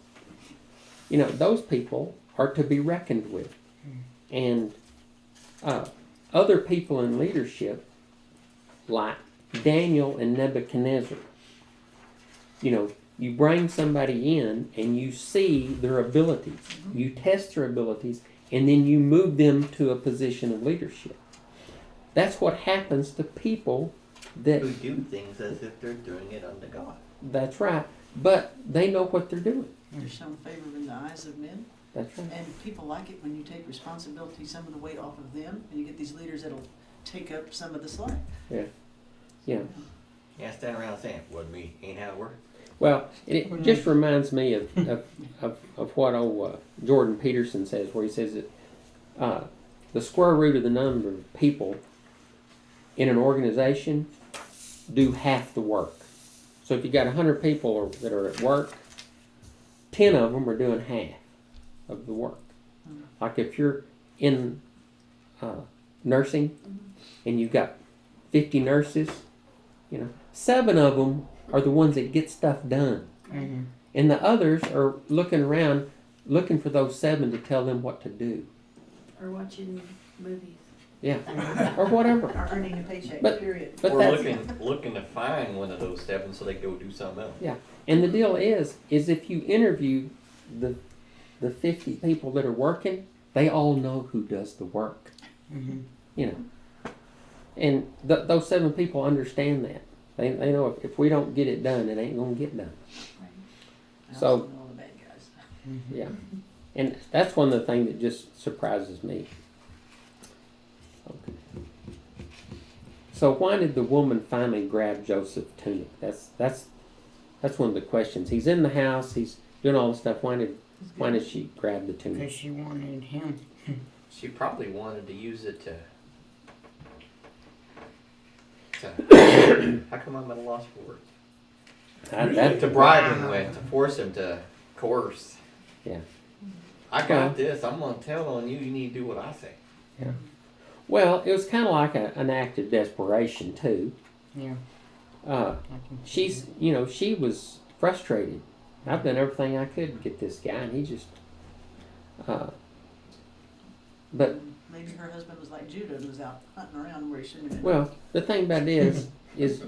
Those people are to be reckoned with. And other people in leadership, like Daniel and Nebuchadnezzar, you bring somebody in and you see their abilities. You test their abilities and then you move them to a position of leadership. That's what happens to people that... Who do things as if they're doing it unto God. That's right. But they know what they're doing. They're shown favor in the eyes of men. That's right. And people like it when you take responsibility, some of the weight off of them, and you get these leaders that'll take up some of the slack. Yeah. Yeah, standing around saying, wasn't me, ain't how it works. Well, it just reminds me of what old Jordan Peterson says, where he says that the square root of the number of people in an organization do half the work. So if you got 100 people that are at work, 10 of them are doing half of the work. Like if you're in nursing and you've got 50 nurses, 7 of them are the ones that get stuff done. Mm-hmm. And the others are looking around, looking for those 7 to tell them what to do. Or watching movies. Yeah, or whatever. Are earning a paycheck, But- period. But Or that's, looking to find one of those 7 so they can go do something else. yeah. And the deal is if you interview the 50 people that are working, they all know who does the work. Mm-hmm. And those 7 people understand that. They know if we don't get it done, it ain't gonna get done. I So- also know all the bad guys. Yeah. And that's one of the things that just surprises me. Okay. So why did the woman finally grab Joseph's tunic? That's one of the questions. He's in the house, he's doing all the stuff. Why did she grab the tunic? Because she wanted him. She probably wanted to use it to how come I'm at a loss for words? To bribe him with, to force him to coerce. Yeah. I got this. I'm gonna tell on you. You need to do what I say. Yeah. Well, it was kind of like an act of desperation too. Yeah. Uh, I can she's, she was frustrated. I've done everything I could to get this guy, and he just. But Maybe her husband was like Judah, who was out hunting around where he shouldn't have been. well, the thing about it is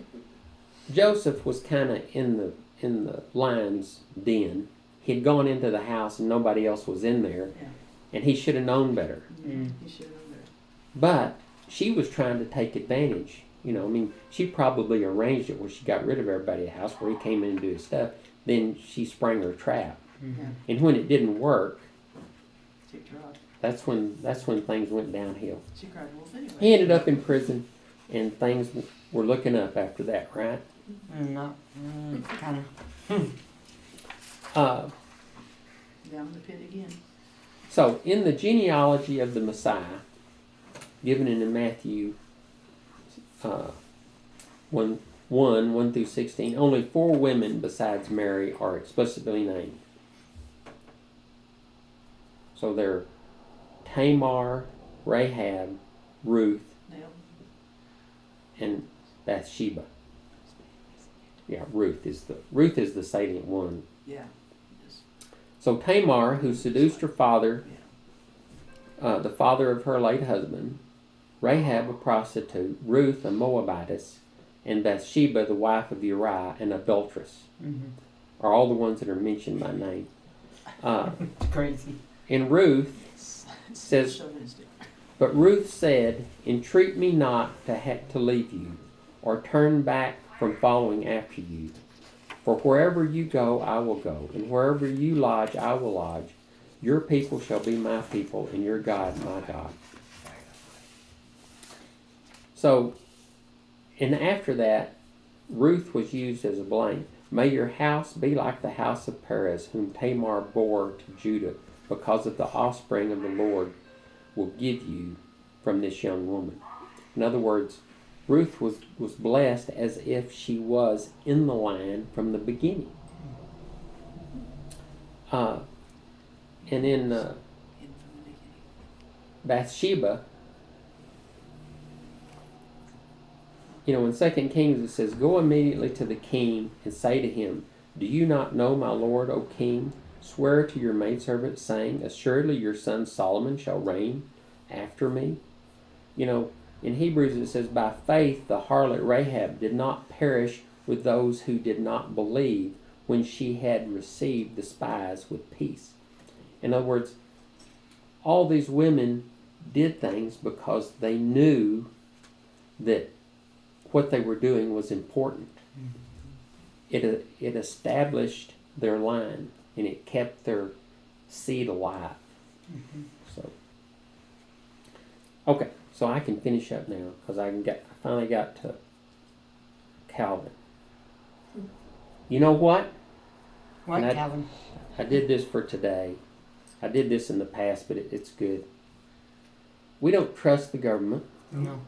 Joseph was kind of in the lion's den. He'd gone into the house and nobody else was in there, Yeah. and he should have known better. He should have known better. But she was trying to take advantage. She probably arranged it where she got rid of everybody at the house where he came in and do his stuff. Then she sprang her trap, Yeah. and when it didn't work, Ticked her off. that's when things went downhill. She cried wolf anyway. He ended up in prison, and things were looking up after that, right? not kind of. Down in the pit again. So, in the genealogy of the Messiah, given in Matthew 1 through 16, only 4 women besides Mary are explicitly named. So they're Tamar, Rahab, Ruth, Nailed. and Bathsheba. Yeah, Ruth is the salient one. Yeah. Just, So Tamar, who seduced her father, the father of her late husband, Rahab, a prostitute, Ruth, a Moabitess, and Bathsheba, the wife of Uriah, an adulteress, are all the ones that are mentioned by name. It's crazy. And Ruth says, chauvinistic. but Ruth said, entreat me not to leave you, or turn back from following after you. For wherever you go, I will go, and wherever you lodge, I will lodge. Your people shall be my people, and your God my God. So, and after that, Ruth was used as a blame. May your house be like the house of Perez, whom Tamar bore to Judah, because of the offspring of the Lord will give you from this young woman. In other words, Ruth was blessed as if she was in the line from the beginning. And in Bathsheba, in 2 Kings it says, go immediately to the king and say to him, do you not know my lord, O king? Swear to your maidservant, saying, assuredly your son Solomon shall reign after me. In Hebrews it says, by faith the harlot Rahab did not perish with those who did not believe when she had received the spies with peace. In other words, all these women did things because they knew that what they were doing was important. It established their line, and it kept their seed alive. So, okay, so I can finish up now because I finally got to Calvin. You know what? What, And Calvin? I did this for today. I did this in the past, but it's good. We don't trust the government. No.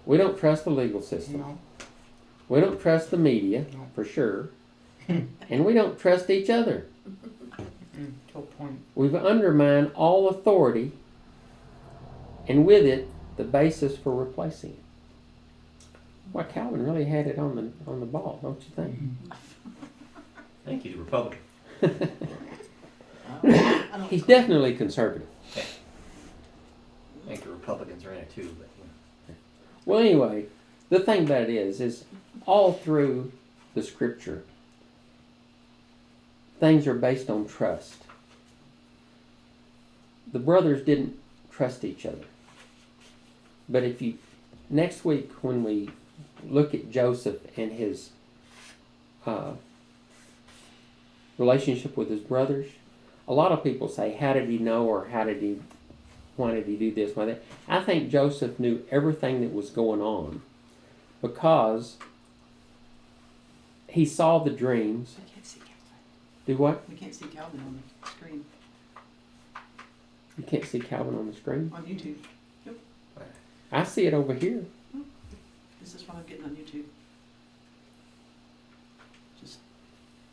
We don't trust the legal system. No. We don't trust the media, No. for sure. And we don't trust each other. To a point. We've undermined all authority, and with it, the basis for replacing it. Well, Calvin really had it on the ball, don't you think? I think he's a Republican. I don't- He's definitely conservative. I think the Republicans are in it too, but Well, anyway, the thing about it is all through the scripture, things are based on trust. The brothers didn't trust each other. But if you, next week when we look at Joseph and his relationship with his brothers, a lot of people say, how did he know, or why did he do this, why that? I think Joseph knew everything that was going on because he saw the dreams. I can't see Calvin. Do what? We can't see Calvin on the screen, You can't see Calvin on the screen? on YouTube. I see it over here. This is what I'm getting on YouTube. Just,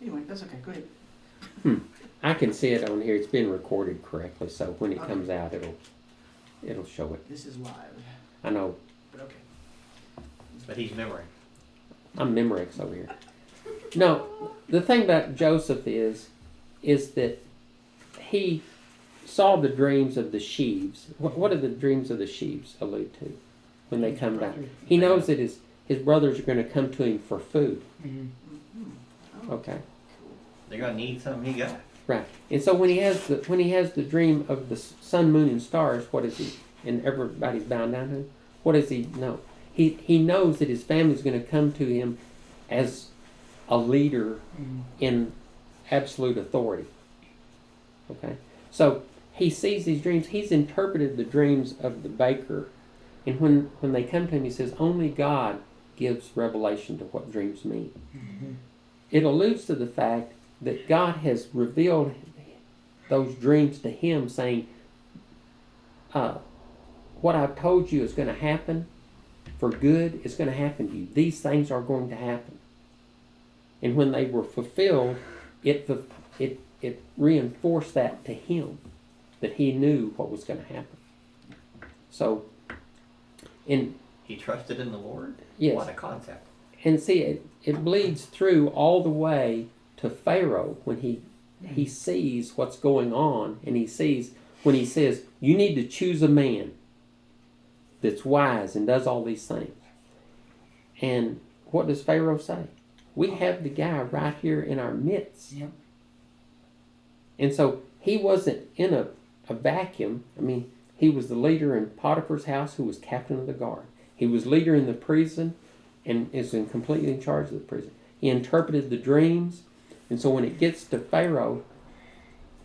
anyway, that's okay, go ahead. I can see it on here. It's been recorded correctly, so when it comes out, it'll show it. This is live, I know. but okay. but he's memory. I'm Memorex over here. No, the thing about Joseph is that he saw the dreams of the sheaves. What do the dreams of the sheaves allude to when they come back? He knows that his brothers are going to come to him for food. Mm-hmm. Okay, They're gonna need something he got. right. And so when he has the dream of the sun, moon, and stars, what is he? And everybody's bowing down to him. What does he know? He knows that his family's going to come to him as a leader in absolute authority. Okay, so he sees these dreams. He's interpreted the dreams of the baker, and when they come to him, he says, only God gives revelation to what dreams mean. It alludes to the fact that God has revealed those dreams to him, saying, what I've told you is going to happen for good is going to happen to you. These things are going to happen. And when they were fulfilled, it reinforced that to him, that he knew what was going to happen. So, He trusted in the Lord? yes. What a concept. And see, it bleeds through all the way to Pharaoh when he sees what's going on, and he sees when he says, you need to choose a man that's wise and does all these things. And what does Pharaoh say? We have the guy right here in our midst. Yep. And so he wasn't in a vacuum. I mean, he was the leader in Potiphar's house, who was captain of the guard. He was leader in the prison and is completely in charge of the prison. He interpreted the dreams. And so when it gets to Pharaoh,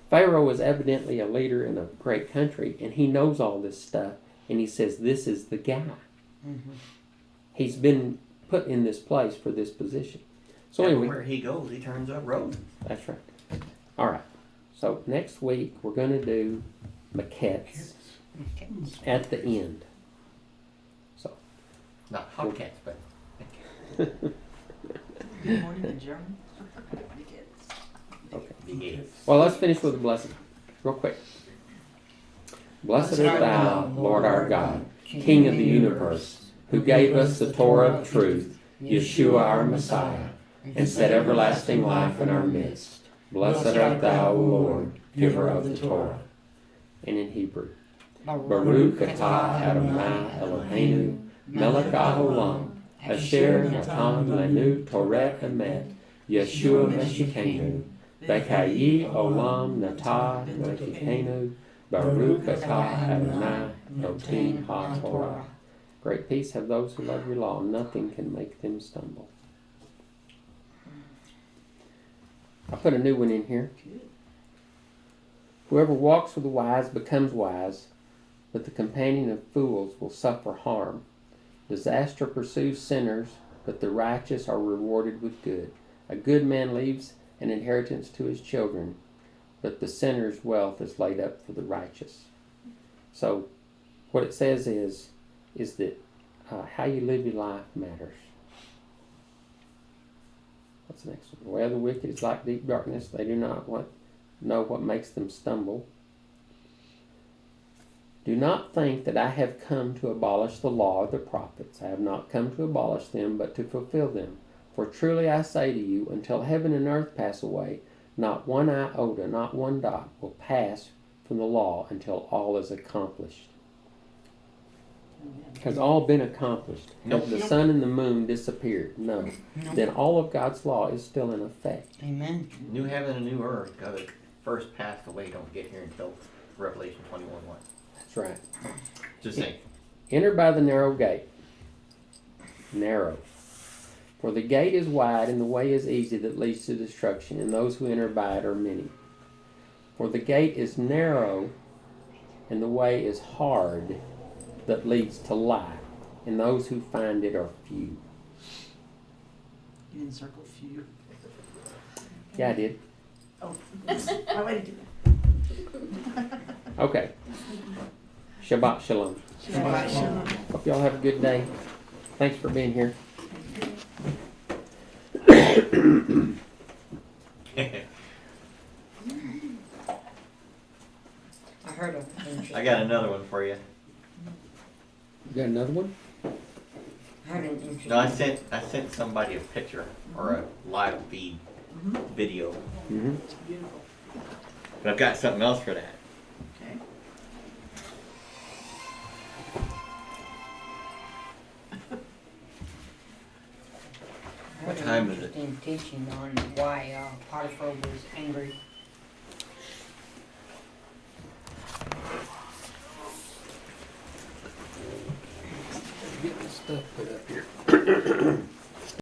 Pharaoh is evidently a leader in a great country, and he knows all this stuff, and he says, this is the guy. Mm-hmm. He's been put in this place for this position. So anyway, Everywhere he goes, he turns up roses. that's right. All right. So next week, we're going to do maquettes at the end. So, Not hot cats, but Good morning in German. okay. yes. Well, let's finish with a blessing, real quick. Blessed art thou, Lord our God, King of the universe, who gave us the Torah of truth, Yeshua our Messiah, and set everlasting life in our midst. Blessed art thou, O Lord, giver of the Torah. And in Hebrew, Baruch atah Adonai Eloheinu, melech haolam, asher natan lanu Torah emet, Yeshua Meshikenu, Bekayi olam natah lekikenu, Baruch atah Adonai Noti ha-Torah. Great peace have those who love your law. Nothing can make them stumble. I put a new one in here. Whoever walks with the wise becomes wise, but the companion of fools will suffer harm. Disaster pursues sinners, but the righteous are rewarded with good. A good man leaves an inheritance to his children, but the sinner's wealth is laid up for the righteous. So what it says is that how you live your life matters. What's the next one? The way of the wicked is like deep darkness. They do not know what makes them stumble. Do not think that I have come to abolish the law or the prophets. I have not come to abolish them, but to fulfill them. For truly I say to you, until heaven and earth pass away, not one iota, not one dot will pass from the law until all is accomplished. Has all been accomplished? Nope. Have the sun and the moon disappeared? No. Then all of God's law is still in effect. Amen. New heaven and new earth, God first passed away, don't get here until Revelation 21:1. That's right. Just saying. Enter by the narrow gate. Narrow. For the gate is wide and the way is easy that leads to destruction, and those who enter by it are many. For the gate is narrow and the way is hard that leads to life, and those who find it are few. You encircle few. Yeah, I did. Oh, I waited to. Okay. Shabbat shalom. Shabbat shalom. Hope y'all have a good day. Thanks for being here. I heard of it. I got another one for you. You got another one? I heard an interesting. No, I sent somebody a picture or a live feed video, Mm-hmm. It's beautiful. but I've got something else for that. Okay. I What heard time an is it? interesting teaching on why Potiphar was angry. Get the stuff put up here.